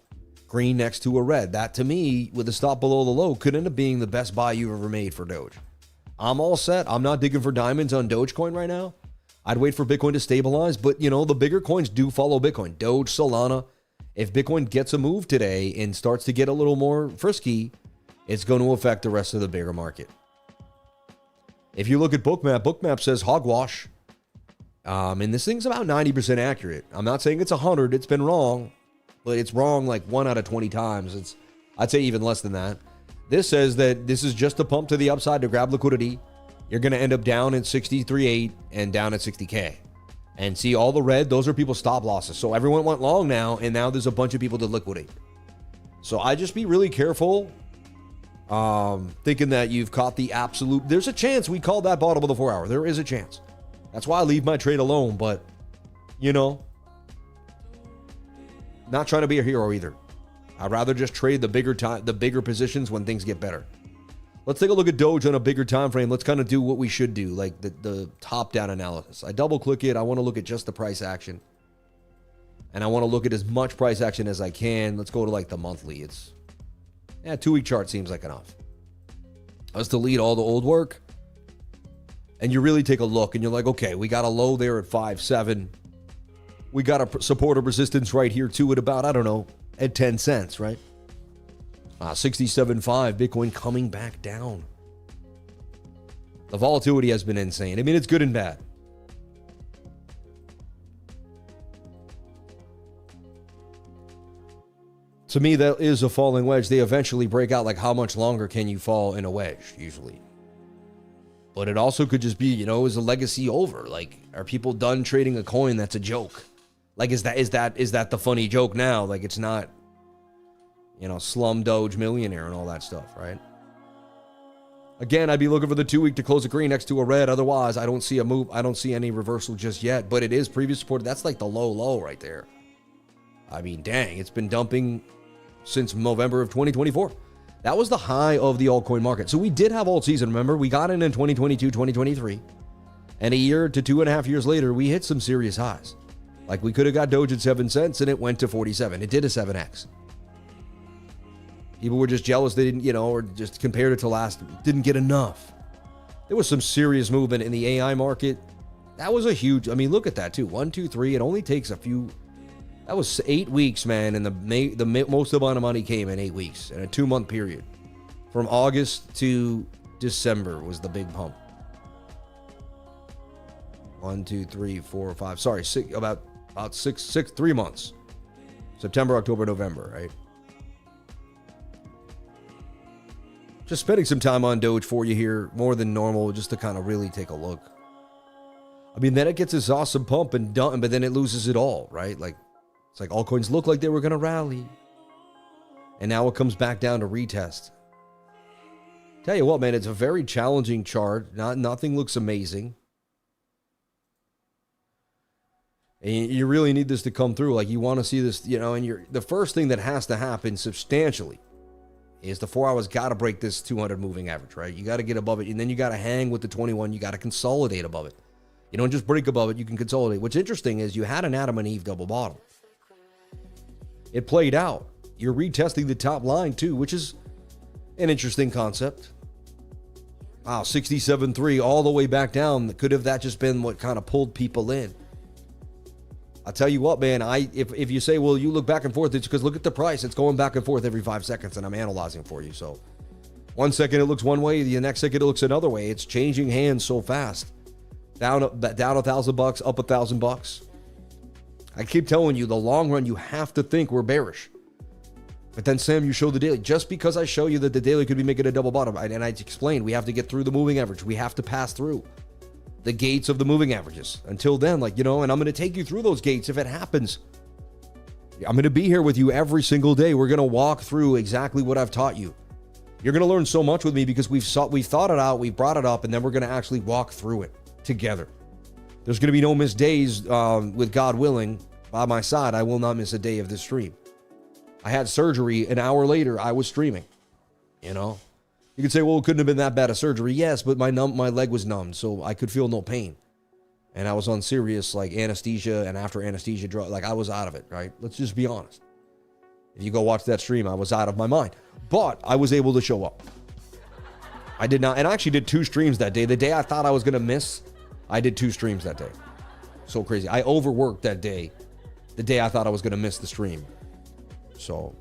Green next to a red. That, to me, with a stop below the low, could end up being the best buy you've ever made for Doge. I'm all set. I'm not digging for diamonds on Dogecoin right now. I'd wait for Bitcoin to stabilize, but, you know, the bigger coins do follow Bitcoin. Doge, Solana. If Bitcoin gets a move today and starts to get a little more frisky, it's going to affect the rest of the bigger market. If you look at Bookmap says hogwash. And this thing's about 90% accurate. I'm not saying it's 100. It's been wrong. But it's wrong like 1 out of 20 times. I'd say even less than that. This says that this is just a pump to the upside to grab liquidity. You're going to end up down at 63.8 and down at 60K. And see all the red? Those are people's stop losses. So everyone went long now, and now there's a bunch of people to liquidate. So I just be really careful. Thinking that you've caught the absolute. There's a chance we called that bottom of the 4 hour. There is a chance. That's why I leave my trade alone. But, you know, not trying to be a hero either. I'd rather just trade the bigger positions when things get better. Let's take a look at Doge on a bigger time frame. Let's kind of do what we should do, like the top-down analysis. I double-click it. I want to look at just the price action. And I want to look at as much price action as I can. Let's go to like the monthly. 2-week chart seems like enough. Let's delete all the old work. And you really take a look and you're like, okay, we got a low there at 5.7. We got a support of resistance right here too at about, I don't know, at 10 cents, right? 67.5, Bitcoin coming back down. The volatility has been insane. I mean, it's good and bad. To me, that is a falling wedge. They eventually break out. Like, how much longer can you fall in a wedge, usually? But it also could just be, you know, is a legacy over? Like, are people done trading a coin that's a joke? Like, is that the funny joke now? Like, it's not, you know, slum Doge millionaire and all that stuff, right? Again, I'd be looking for the 2-week to close a green next to a red. Otherwise, I don't see a move. I don't see any reversal just yet. But it is previous support. That's like the low right there. I mean, dang, it's been dumping since November of 2024. That was the high of the altcoin market. So we did have alt season. Remember, we got in 2022, 2023. And a year to 2.5 years later, we hit some serious highs. Like, we could have got Doge at 7 cents and it went to 47. It did a 7x. People were just jealous they didn't, you know, or just compared it to last, didn't get enough. There was some serious movement in the AI market. That was a huge, I mean, look at that too. 1, 2, 3. It only takes a few. That was 8 weeks, man, and the most amount of money came in 8 weeks in a 2-month period. From August to December was the big pump. 1, 2, 3, 4, 5. Sorry, about 3 months. September, October, November, right? Just spending some time on Doge for you here, more than normal, just to kind of really take a look. I mean, then it gets this awesome pump and done, but then it loses it all, right? Like, it's like altcoins look like they were going to rally. And now it comes back down to retest. Tell you what, man, it's a very challenging chart. Nothing looks amazing. And you really need this to come through. Like, you want to see this, you know, and the first thing that has to happen substantially is the 4 hours got to break this 200 moving average, right? You got to get above it, and then you got to hang with the 21. You got to consolidate above it. You don't just break above it, you can consolidate. What's interesting is you had an Adam and Eve double bottom. It played out. You're retesting the top line too, which is an interesting concept. Wow, 67.3 all the way back down. Could have that just been what kind of pulled people in? I'll tell you what, man, if you say, well, you look back and forth, it's because look at the price. It's going back and forth every 5 seconds, and I'm analyzing for you. So 1 second it looks one way, the next second it looks another way. It's changing hands so fast. Down $1,000, up $1,000. I keep telling you, the long run, you have to think we're bearish. But then, Sam, you show the daily. Just because I show you that the daily could be making a double bottom, and I explained, we have to get through the moving average. We have to pass through the gates of the moving averages. Until then, and I'm going to take you through those gates if it happens. I'm going to be here with you every single day. We're going to walk through exactly what I've taught you. You're going to learn so much with me because we've thought it out, we've brought it up, and then we're going to actually walk through it together. There's going to be no missed days with God willing. By my side, I will not miss a day of this stream. I had surgery. An hour later, I was streaming. You could say, well, it couldn't have been that bad a surgery. Yes, but my leg was numb, so I could feel no pain. And I was on serious anesthesia, and after anesthesia drug, I was out of it, right? Let's just be honest. If you go watch that stream, I was out of my mind. But I was able to show up. I did not, and I actually did 2 streams that day. The day I thought I was going to miss, I did 2 streams that day. So crazy. I overworked that day. The day I thought I was going to miss the stream. So.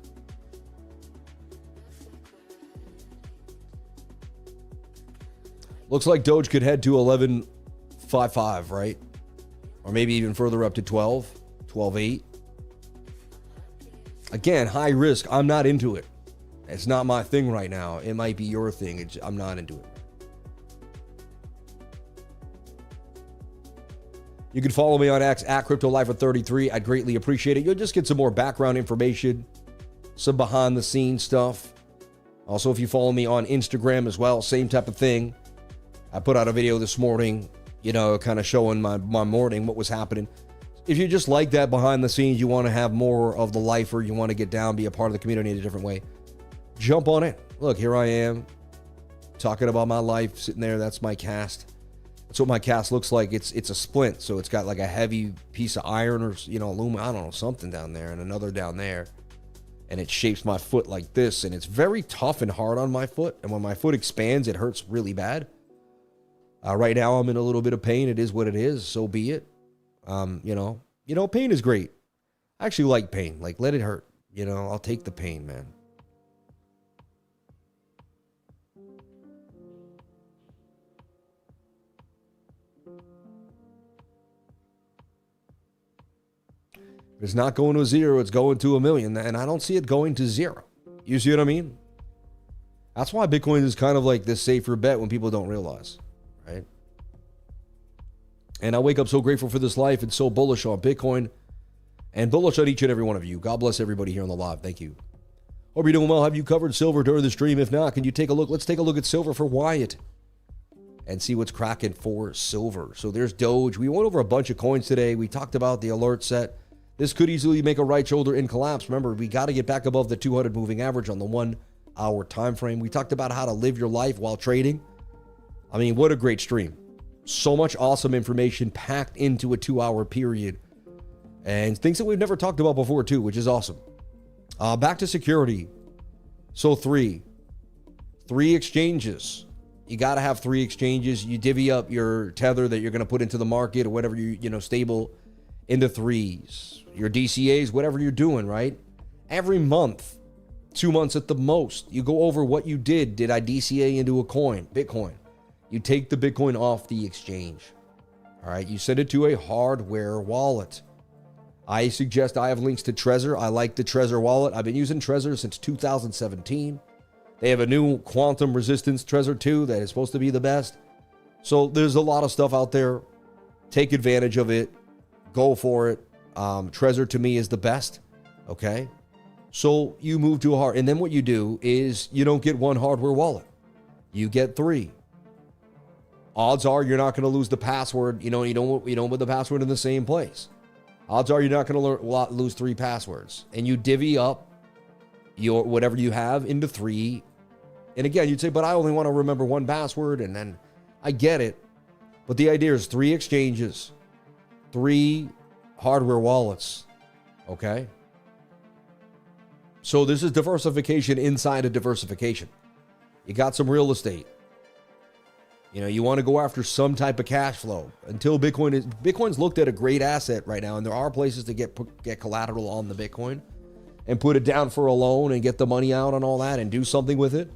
Looks like Doge could head to 11.55, right? Or maybe even further up to 12, 12.8. Again, high risk. I'm not into it. It's not my thing right now. It might be your thing. I'm not into it. You can follow me on X at CryptoLifer33. I'd greatly appreciate it. You'll just get some more background information, some behind the scenes stuff. Also, if you follow me on Instagram as well, same type of thing. I put out a video this morning, kind of showing my morning, what was happening. If you just like that behind the scenes, you want to have more of the lifer, you want to get down, be a part of the community in a different way, jump on it. Look, here I am talking about my life, sitting there. That's my cast. That's what my cast looks like. It's a splint, so it's got like a heavy piece of iron or aluminum, I don't know, something down there and another down there, and it shapes my foot like this, and it's very tough and hard on my foot, and when my foot expands, it hurts really bad. Right now, I'm in a little bit of pain. It is what it is. So be it. Pain is great. I actually like pain. Let it hurt. I'll take the pain, man. If it's not going to 0, it's going to 1 million. And I don't see it going to 0. You see what I mean? That's why Bitcoin is kind of like this safer bet when people don't realize. Right? And I wake up so grateful for this life and so bullish on Bitcoin and bullish on each and every one of you. God bless everybody here on the live. Thank you. Hope you're doing well. Have you covered silver during the stream? If not, can you take a look? Let's take a look at silver for Wyatt and see what's cracking for silver. So there's Doge. We went over a bunch of coins today. We talked about the alert set. This could easily make a right shoulder in collapse. Remember, we got to get back above the 200 moving average on the 1 hour time frame. We talked about how to live your life while trading. I mean, what a great stream. So much awesome information packed into a 2 hour period. And things that we've never talked about before too, which is awesome. Back to security. So 3 exchanges. You got to have 3 exchanges. You divvy up your tether that you're going to put into the market or whatever stable into 3s. Your DCAs, whatever you're doing, right? Every month, 2 months at the most, you go over what you did. Did I DCA into a coin, Bitcoin? You take the Bitcoin off the exchange. All right. You send it to a hardware wallet. I suggest I have links to Trezor. I like the Trezor wallet. I've been using Trezor since 2017. They have a new quantum resistance Trezor 2 that is supposed to be the best. So there's a lot of stuff out there. Take advantage of it. Go for it. Trezor to me is the best. Okay. So you move to a hard, and then what you do is you don't get 1 hardware wallet. You get 3. Odds are you're not going to lose the password. You don't put the password in the same place. Odds are you're not going to lose 3 passwords. And you divvy up your whatever you have into 3. And again, you'd say, but I only want to remember 1 password. And then I get it. But the idea is 3 exchanges, 3 hardware wallets. Okay. So this is diversification inside a diversification. You got some real estate. You want to go after some type of cash flow until Bitcoin's looked at a great asset right now. And there are places to get collateral on the Bitcoin and put it down for a loan and get the money out and all that and do something with it.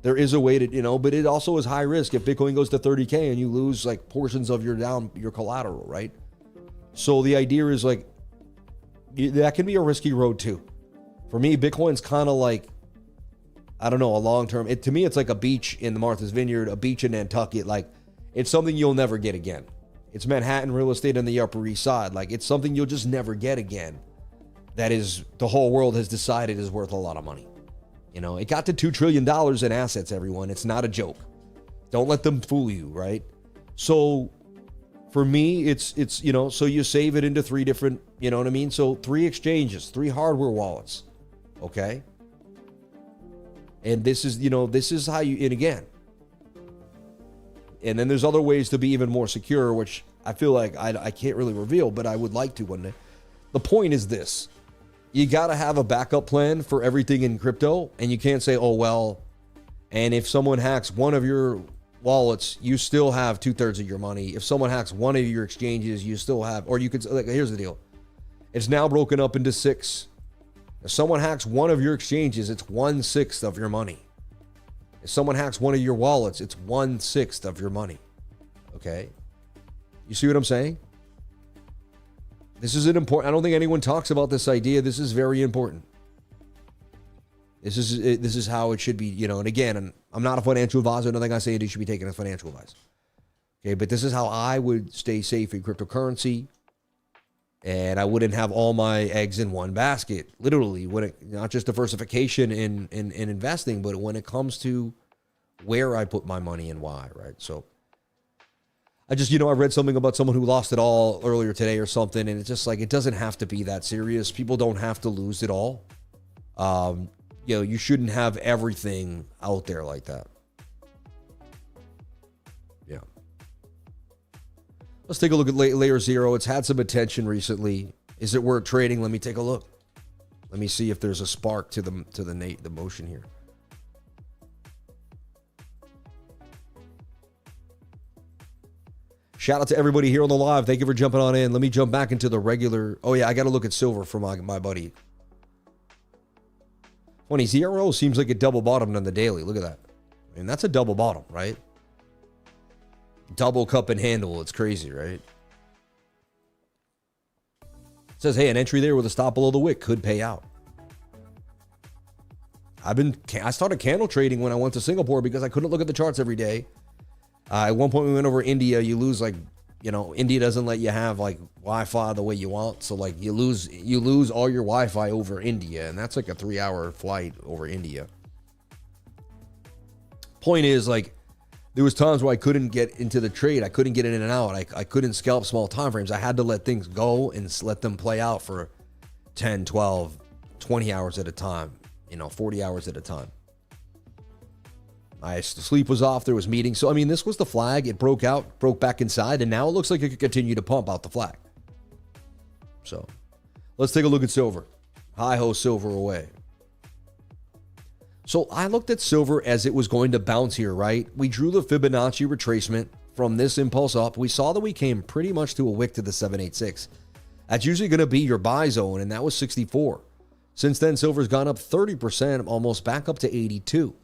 There is a way to, but it also is high risk. If Bitcoin goes to 30K and you lose like portions of your collateral, right? So the idea is like, that can be a risky road too. For me, Bitcoin's kind of like, I don't know, a long-term, to me, it's like a beach in the Martha's Vineyard, a beach in Nantucket. Like, it's something you'll never get again. It's Manhattan real estate on the Upper East Side. Like, it's something you'll just never get again. That is, the whole world has decided is worth a lot of money. It got to $2 trillion in assets, everyone. It's not a joke. Don't let them fool you, right? So for me, it's so you save it into 3 different, you know what I mean? So 3 exchanges, 3 hardware wallets, okay? And this is how you, and again, and then there's other ways to be even more secure, which I feel like I can't really reveal, but I would like to one day. The point is this. You got to have a backup plan for everything in crypto, and you can't say, oh, well, and if someone hacks one of your wallets, you still have 2/3 of your money. If someone hacks one of your exchanges, you still have, or you could, like, here's the deal. It's now broken up into 6. If someone hacks one of your exchanges, it's 1/6 of your money. If someone hacks one of your wallets, it's 1/6 of your money. Okay? You see what I'm saying? This is an important, I don't think anyone talks about this idea. This is very important. This is how it should be, and again, I'm not a financial advisor. Nothing I say you should be taking as financial advice. Okay, but this is how I would stay safe in cryptocurrency. And I wouldn't have all my eggs in one basket, literally, not just diversification in investing, but when it comes to where I put my money and why, right? So I just, I read something about someone who lost it all earlier today or something, and it's just like, it doesn't have to be that serious. People don't have to lose it all. You shouldn't have everything out there like that. Yeah. Let's take a look at Layer Zero. It's had some attention recently. Is it worth trading? Let me take a look. Let me see if there's a spark to the motion here. Shout out to everybody here on the live. Thank you for jumping on in. Let me jump back into the regular. Oh yeah, I got to look at silver for my buddy. Funny, ZRO seems like it double bottomed on the daily. Look at that. I mean, that's a double bottom, right? Double cup and handle. It's crazy, right? It says, hey, an entry there with a stop below the wick could pay out. I started candle trading when I went to Singapore because I couldn't look at the charts every day. At one point we went over India. You lose India doesn't let you have like Wi-Fi the way you want. So like you lose all your Wi-Fi over India, and that's like a 3-hour flight over India. Point is, like, there was times where I couldn't get into the trade. I couldn't get in and out. I couldn't scalp small time frames. I had to let things go and let them play out for 10, 12, 20 hours at a time, 40 hours at a time. The sleep was off. There was meetings. So, I mean, this was the flag. It broke back inside, and now it looks like it could continue to pump out the flag. So, let's take a look at silver. Hi-ho, silver away. So, I looked at silver as it was going to bounce here, right? We drew the Fibonacci retracement from this impulse up. We saw that we came pretty much to a wick to the 786. That's usually going to be your buy zone, and that was 64. Since then, silver's gone up 30%, almost back up to 82.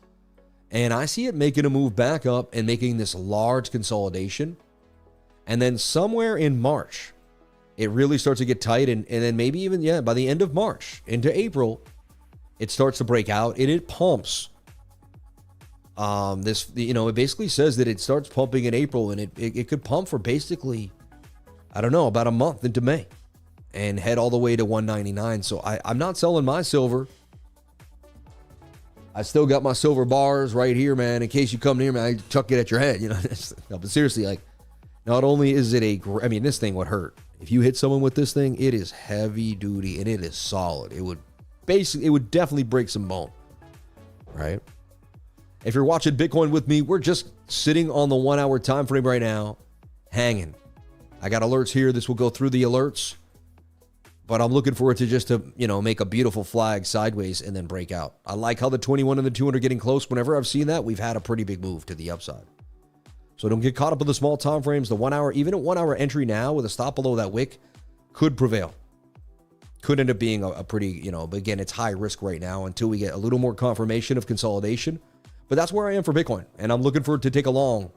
And I see it making a move back up and making this large consolidation. And then somewhere in March, it really starts to get tight. And then maybe even, by the end of March into April, it starts to break out and it pumps. It basically says that it starts pumping in April, and it could pump for basically, about a month into May and head all the way to 199. So I'm not selling my silver. I still got my silver bars right here, man. In case you come near me, I chuck it at your head. No, but seriously, like, not only is it this thing would hurt. If you hit someone with this thing, it is heavy duty and it is solid. It would definitely break some bone, right? If you're watching Bitcoin with me, we're just sitting on the 1 hour time frame right now, hanging. I got alerts here. This will go through the alerts. But I'm looking for it to make a beautiful flag sideways and then break out. I like how the 21 and the 200 are getting close. Whenever I've seen that, we've had a pretty big move to the upside. So don't get caught up in the small time frames. The 1 hour, even a 1 hour entry now with a stop below that wick could prevail. Could end up being a pretty, but again, it's high risk right now until we get a little more confirmation of consolidation. But that's where I am for Bitcoin. And I'm looking for it to take a long.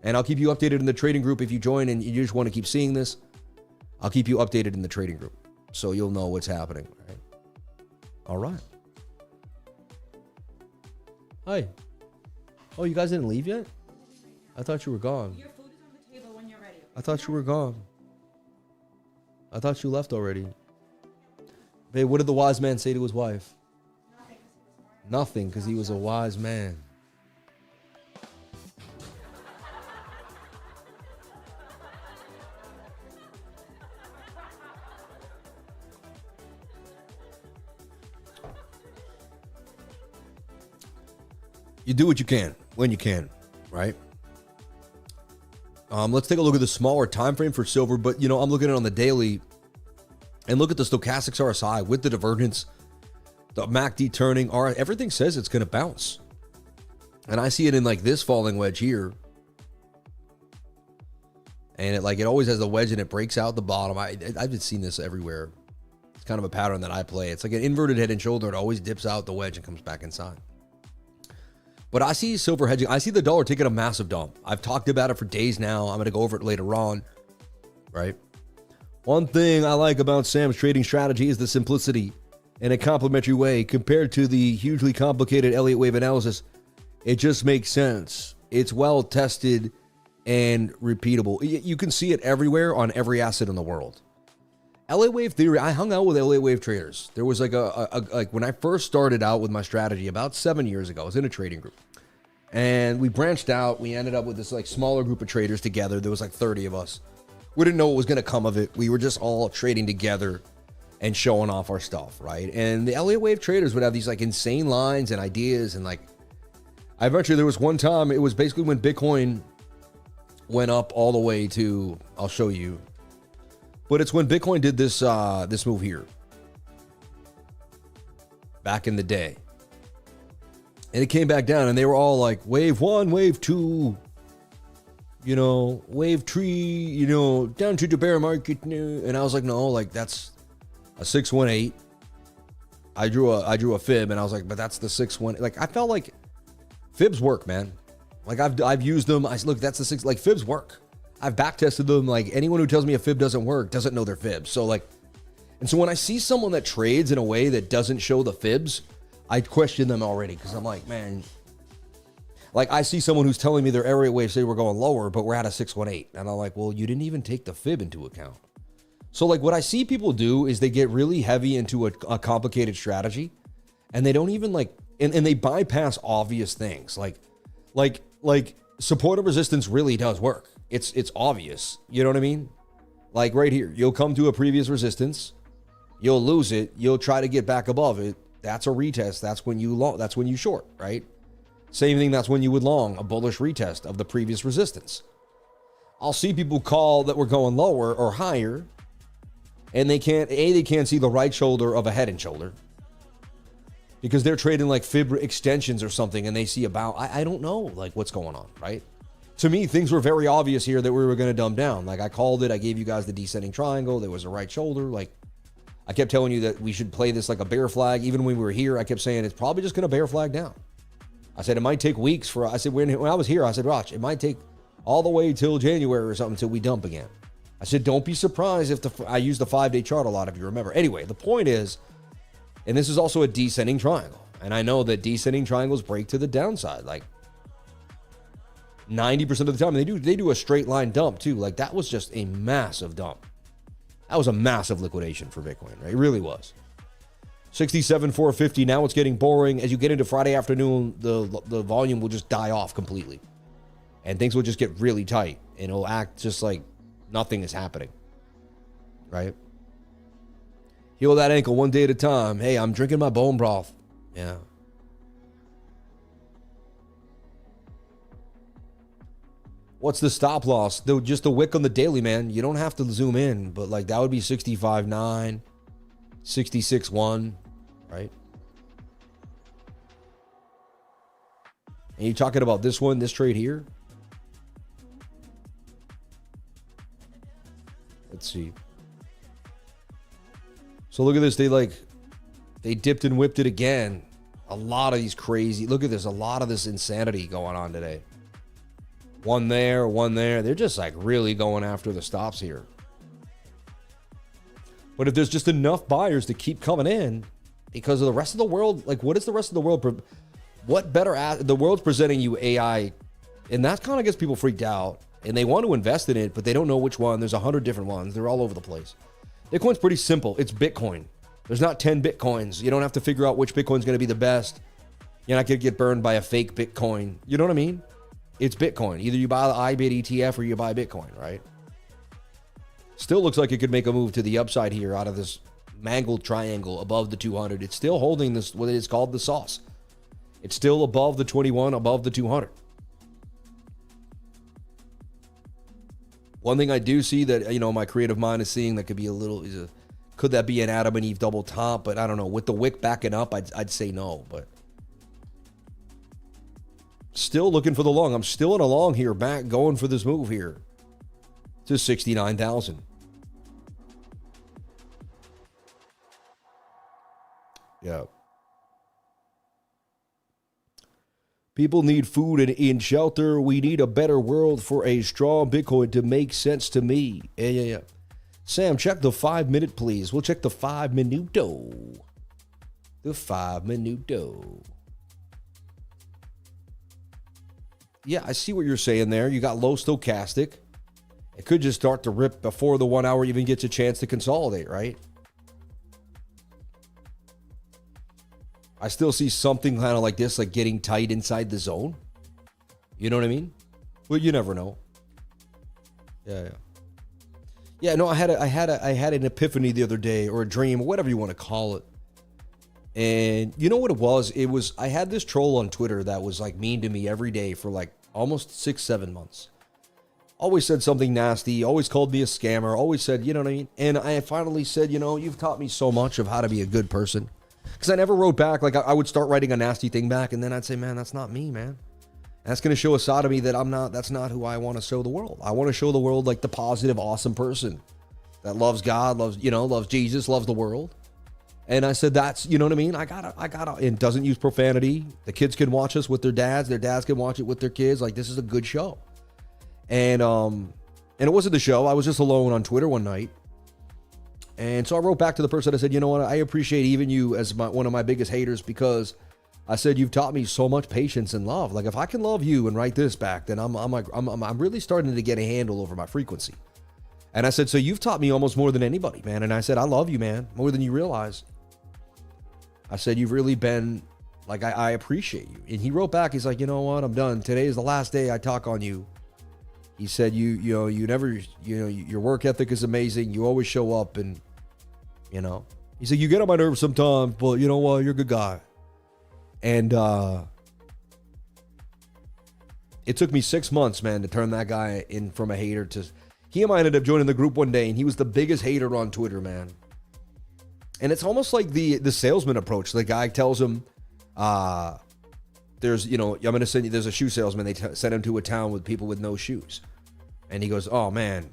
And I'll keep you updated in the trading group. If you join and you just want to keep seeing this, I'll keep you updated in the trading group. So you'll know what's happening. Right? All right. Hi. Oh, you guys didn't leave yet? I thought you were gone. Your food is on the table when you're ready. I thought you were gone. I thought you left already. Babe, what did the wise man say to his wife? Nothing, because he was a wise man. You do what you can, when you can, right? Let's take a look at the smaller time frame for silver, but I'm looking at it on the daily, and look at the stochastics RSI with the divergence, the MACD turning, everything says it's going to bounce, and I see it in like this falling wedge here, and it always has the wedge and it breaks out the bottom. I've just seen this everywhere. It's kind of a pattern that I play. It's like an inverted head and shoulder. It always dips out the wedge and comes back inside. But I see silver hedging. I see the dollar taking a massive dump. I've talked about it for days now. I'm going to go over it later on, right? One thing I like about Sam's trading strategy is the simplicity in a complementary way. Compared to the hugely complicated Elliott wave analysis, it just makes sense. It's well tested and repeatable. You can see it everywhere on every asset in the world. Elliott wave theory, I hung out with Elliott wave traders. There was like when I first started out with my strategy about 7 years ago, I was in a trading group. And we branched out. We ended up with this like smaller group of traders together. There was like 30 of us. We didn't know what was going to come of it. We were just all trading together and showing off our stuff, right? And the Elliott wave traders would have these like insane lines and ideas. And eventually there was one time, it was basically when Bitcoin went up all the way to, I'll show you. But it's when Bitcoin did this this move here back in the day. And it came back down and they were all like wave 1, wave 2, wave 3, down to the bear market. And I was like, no, like that's a 618. I drew a fib and I was like, but that's the 618. Like I felt like fibs work, man. Like I've used them. Look, that's the 6, like fibs work. I've back tested them. Like anyone who tells me a fib doesn't work doesn't know their fibs. So so when I see someone that trades in a way that doesn't show the fibs, I question them already because I'm like, man, like I see someone who's telling me their area waves say we're going lower, but we're at a 618. And I'm like, well, you didn't even take the fib into account. So like what I see people do is they get really heavy into a complicated strategy and they don't even and they bypass obvious things. Like support and resistance really does work. It's obvious. You know what I mean? Like right here, you'll come to a previous resistance, you'll lose it, you'll try to get back above it. That's a retest. That's when you short, right? Same thing, that's when you would long, a bullish retest of the previous resistance. I'll see people call that we're going lower or higher, and they can't see the right shoulder of a head and shoulder because they're trading like fib extensions or something, and they see about, I don't know, like what's going on, right? To me, things were very obvious here that we were going to dumb down. Like I called it, I gave you guys the descending triangle, there was a right shoulder, like I kept telling you that we should play this like a bear flag. Even when we were here, I kept saying it's probably just going to bear flag down. I said it might take weeks I said when I was here, I said, Roch, it might take all the way till January or something until we dump again. I said, don't be surprised if I use the 5-day chart a lot, if you remember. Anyway, the point is, and this is also a descending triangle. And I know that descending triangles break to the downside. Like 90% of the time, they do a straight line dump too. Like that was just a massive dump. That was a massive liquidation for Bitcoin, right? It really was. 67,450. Now it's getting boring. As you get into Friday afternoon, the volume will just die off completely. And things will just get really tight. And it'll act just like nothing is happening. Right? Heal that ankle one day at a time. Hey, I'm drinking my bone broth. Yeah. What's the stop loss? Just the wick on the daily, man. You don't have to zoom in, but like that would be 65.9, 66.1, right? And you're talking about this one, this trade here. Let's see. So look at this. They dipped and whipped it again. A lot of these crazy. Look at this. A lot of this insanity going on today. One there, one there. They're just like really going after the stops here. But if there's just enough buyers to keep coming in, because of the rest of the world, like what is the rest of the world? What better? The world's presenting you AI, and that kind of gets people freaked out. And they want to invest in it, but they don't know which one. There's 100 different ones. They're all over the place. Bitcoin's pretty simple. It's Bitcoin. There's not 10 Bitcoins. You don't have to figure out which Bitcoin's going to be the best. You're not going to get burned by a fake Bitcoin. You know what I mean? It's Bitcoin. Either you buy the IBIT ETF or you buy Bitcoin, right? Still looks like it could make a move to the upside here out of this mangled triangle above the 200. It's still holding this, what is called the sauce. It's still above the 21, above the 200. One thing I do see that, you know, my creative mind is seeing that could be a little, could that be an Adam and Eve double top? But I don't know. With the wick backing up, I'd say no. But still looking for the long. I'm still in a long here, back going for this move here to 69,000. Yeah. People need food and shelter. We need a better world for a strong Bitcoin to make sense to me. Yeah. Sam, check the 5 minute, please. We'll check the 5 minuto. The 5 minuto. Yeah, I see what you're saying there. You got low stochastic. It could just start to rip before the 1 hour even gets a chance to consolidate, right? I still see something kind of like this, like getting tight inside the zone. You know what I mean? Well, you never know. Yeah. No, I had an epiphany the other day, or a dream, or whatever you want to call it. And you know what it was? I had this troll on Twitter that was like mean to me every day for like almost 6-7 months. Always said something nasty. Always called me a scammer. Always said, you know what I mean? And I finally said, you know, you've taught me so much of how to be a good person. Because I never wrote back. Like I would start writing a nasty thing back, and then I'd say, man, that's not me, man. And that's going to show a side of me that that's not who I want to show the world. I want to show the world like the positive, awesome person that loves God, loves Jesus, loves the world. And I said, that's, you know what I mean? I gotta, and doesn't use profanity. The kids can watch us with their dads can watch it with their kids. Like, this is a good show. And it wasn't the show. I was just alone on Twitter one night. And so I wrote back to the person. I said, you know what? I appreciate even you as one of my biggest haters, because I said, you've taught me so much patience and love. Like, if I can love you and write this back, then I'm really starting to get a handle over my frequency. And I said, so you've taught me almost more than anybody, man. And I said, I love you, man, more than you realize. I said, you've really been, like, I appreciate you. And he wrote back, he's like, you know what? I'm done. Today is the last day I talk on you. He said, you never, your work ethic is amazing. You always show up, and, you know, he said, you get on my nerves sometimes, but you know what? You're a good guy. And it took me 6 months, man, to turn that guy in from a hater to, he and I ended up joining the group one day, and he was the biggest hater on Twitter, man. And it's almost like the salesman approach. The guy tells him, there's, I'm going to send you, there's a shoe salesman. They send him to a town with people with no shoes. And he goes, oh, man.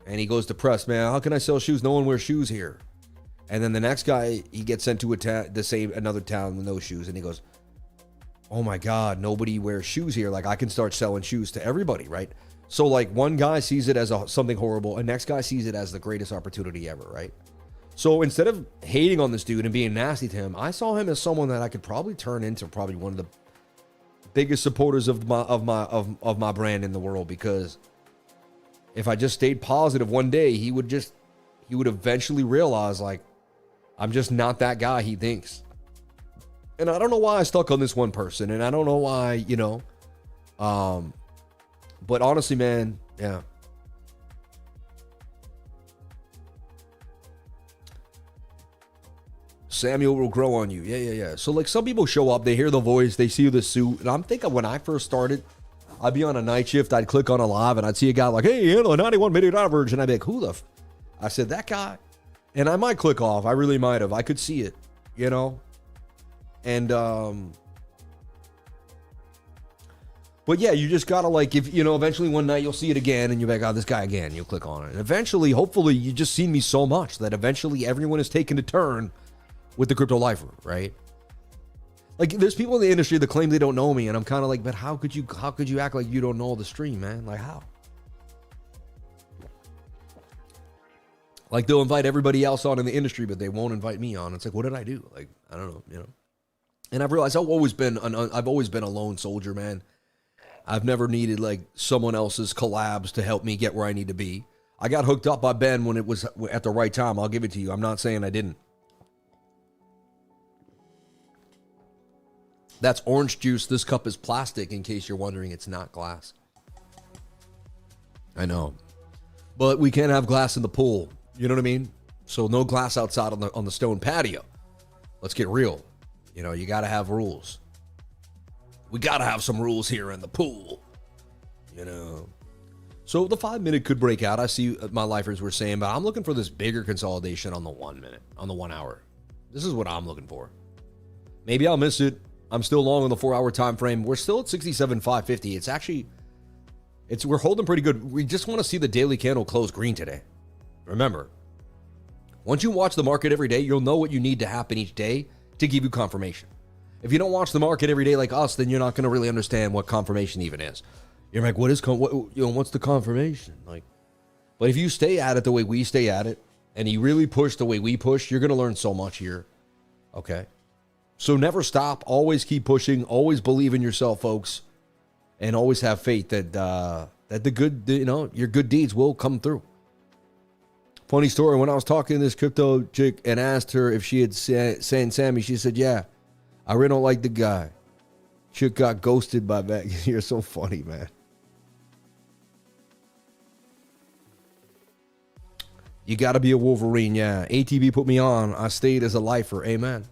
And he goes depressed, man, how can I sell shoes? No one wears shoes here. And then the next guy, he gets sent to another town with no shoes. And he goes, oh my God, nobody wears shoes here. Like, I can start selling shoes to everybody, right? So like, one guy sees it as something horrible, and next guy sees it as the greatest opportunity ever, right? So instead of hating on this dude and being nasty to him, I saw him as someone that I could probably turn into probably one of the biggest supporters of my brand in the world, because if I just stayed positive, one day he would eventually realize, like, I'm just not that guy he thinks. And I don't know why I stuck on this one person, and I don't know why, but honestly, man, yeah. Samuel will grow on you. Yeah. So like, some people show up, they hear the voice, they see the suit. And I'm thinking, when I first started, I'd be on a night shift, I'd click on a live, and I'd see a guy like, hey, 91 minute average. And I'd be like, who the I said, that guy. And I might click off. I really might have. I could see it, And, but But yeah, you just gotta like, if you know, eventually one night you'll see it again and you're like, oh, this guy again. You'll click on it. And eventually, hopefully, you just seen me so much that eventually everyone is taking a turn with the Crypto Lifer, right? Like, there's people in the industry that claim they don't know me, and I'm kind of like, but how could you act like you don't know the stream, man? Like, how? Like, they'll invite everybody else on in the industry, but they won't invite me on. It's like, what did I do? Like, I don't know, you know? And I've realized I've always been a lone soldier, man. I've never needed, like, someone else's collabs to help me get where I need to be. I got hooked up by Ben when it was at the right time. I'll give it to you. I'm not saying I didn't. That's orange juice. This cup is plastic, in case you're wondering. It's not glass. I know. But we can't have glass in the pool. You know what I mean? So no glass outside on the stone patio. Let's get real. You know, you got to have rules. We got to have some rules here in the pool. You know. So the 5 minute could break out. I see my lifers were saying, but I'm looking for this bigger consolidation on the 1 minute, on the 1 hour. This is what I'm looking for. Maybe I'll miss it. I'm still long on the 4 hour time frame. We're still at 67,550. It's actually, we're holding pretty good. We just want to see the daily candle close green today. Remember, once you watch the market every day, you'll know what you need to happen each day to give you confirmation. If you don't watch the market every day like us, then you're not going to really understand what confirmation even is. You're like, what's the confirmation? Like, but if you stay at it the way we stay at it, and you really push the way we push, you're going to learn so much here. Okay. So never stop. Always keep pushing. Always believe in yourself, folks, and always have faith that the good, you know, your good deeds will come through. Funny story. When I was talking to this crypto chick and asked her if she had seen Sammy, she said, "Yeah, I really don't like the guy." Chick got ghosted by that. You're so funny, man. You got to be a Wolverine, yeah. ATB put me on. I stayed as a lifer. Amen.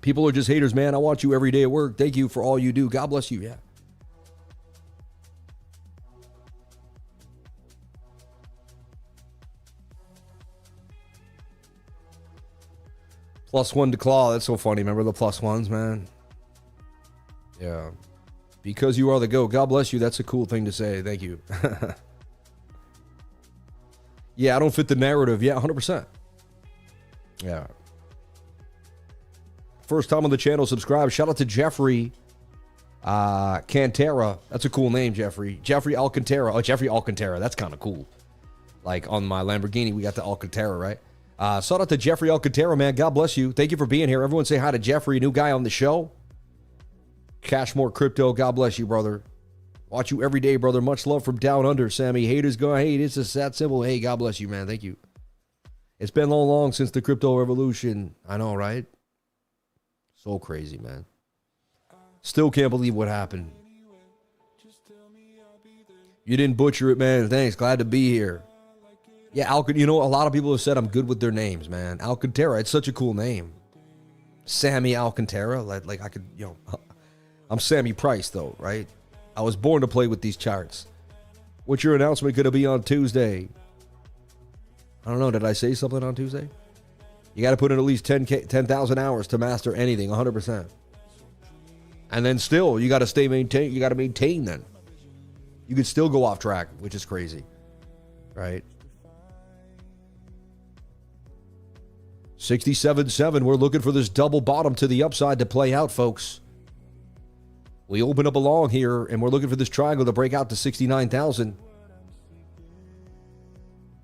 People are just haters, man. I watch you every day at work. Thank you for all you do. God bless you. Yeah. +1 to claw. That's so funny. Remember the +1s, man? Yeah. Because you are the GOAT. God bless you. That's a cool thing to say. Thank you. Yeah, I don't fit the narrative. Yeah, 100%. Yeah. First time on the channel, subscribe. Shout out to Jeffrey Cantera. That's a cool name, Jeffrey. Jeffrey Alcantara. Oh, Jeffrey Alcantara. That's kind of cool. Like on my Lamborghini, we got the Alcantara, right? Shout out to Jeffrey Alcantara, man. God bless you. Thank you for being here. Everyone say hi to Jeffrey, new guy on the show. Cashmore Crypto. God bless you, brother. Watch you every day, brother. Much love from down under, Sammy. Haters go, hey, it's just that simple. Hey, God bless you, man. Thank you. It's been long since the crypto revolution. I know, right? So crazy, man. Still can't believe what happened. You didn't butcher it, man. Thanks. Glad to be here. Yeah, you know, a lot of people have said I'm good with their names, man. Alcantara, it's such a cool name. Sammy Alcantara. Like I could, you know, I'm Sammy Price, though, right? I was born to play with these charts. What's your announcement going to be on Tuesday? I don't know. Did I say something on Tuesday? You got to put in at least 10,000 hours to master anything, 100%. And then still, you got to maintain. You got to maintain then. You could still go off track, which is crazy, right? 67.7. We're looking for this double bottom to the upside to play out, folks. We open up along here, and we're looking for this triangle to break out to 69,000.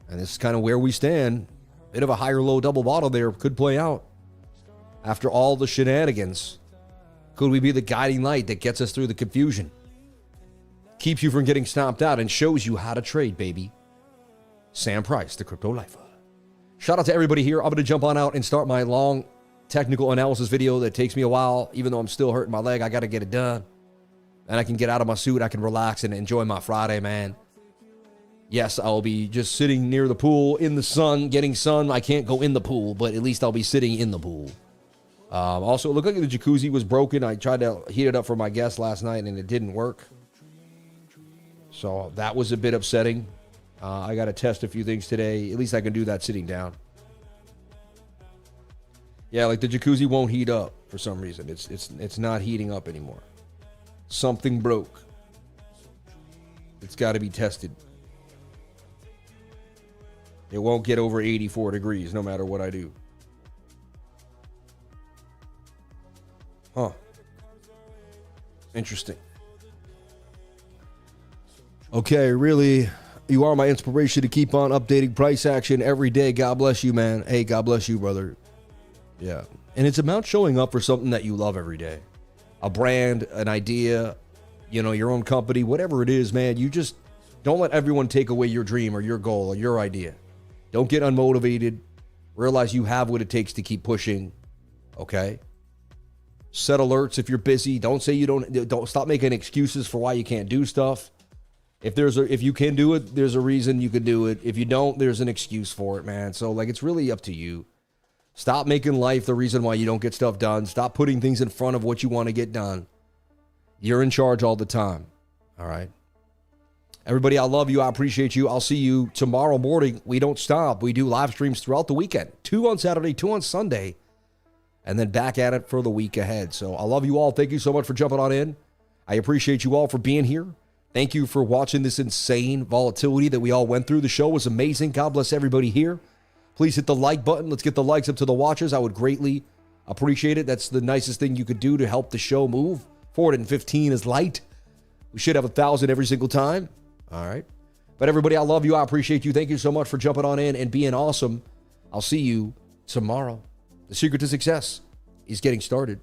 And this is kind of where we stand. Bit of a higher low double bottom there could play out. After all the shenanigans, could we be the guiding light that gets us through the confusion? Keeps you from getting stomped out and shows you how to trade, baby. Sam Price, the Crypto Lifer. Shout out to everybody here. I'm going to jump on out and start my long technical analysis video that takes me a while. Even though I'm still hurting my leg, I got to get it done. And I can get out of my suit. I can relax and enjoy my Friday, man. Yes, I'll be just sitting near the pool in the sun, getting sun. I can't go in the pool, but at least I'll be sitting in the pool. Also, it looked like the jacuzzi was broken. I tried to heat it up for my guests last night, and it didn't work. So that was a bit upsetting. I got to test a few things today. At least I can do that sitting down. Yeah, like the jacuzzi won't heat up for some reason. It's not heating up anymore. Something broke. It's got to be tested. It won't get over 84 degrees no matter what I do. Huh. Interesting. Okay, really, you are my inspiration to keep on updating price action every day. God bless you, man. Hey, God bless you, brother. Yeah. And it's about showing up for something that you love every day. A brand, an idea, you know, your own company, whatever it is, man. You just don't let everyone take away your dream or your goal or your idea. Don't get unmotivated. Realize you have what it takes to keep pushing. Okay? Set alerts if you're busy. Don't say you don't stop making excuses for why you can't do stuff. If you can do it, there's a reason you can do it. If you don't, there's an excuse for it, man. So like it's really up to you. Stop making life the reason why you don't get stuff done. Stop putting things in front of what you want to get done. You're in charge all the time. All right. Everybody, I love you. I appreciate you. I'll see you tomorrow morning. We don't stop. We do live streams throughout the weekend. 2 on Saturday, 2 on Sunday, and then back at it for the week ahead. So I love you all. Thank you so much for jumping on in. I appreciate you all for being here. Thank you for watching this insane volatility that we all went through. The show was amazing. God bless everybody here. Please hit the like button. Let's get the likes up to the watchers. I would greatly appreciate it. That's the nicest thing you could do to help the show move. 415 is light. We should have 1,000 every single time. All right. But everybody, I love you. I appreciate you. Thank you so much for jumping on in and being awesome. I'll see you tomorrow. The secret to success is getting started.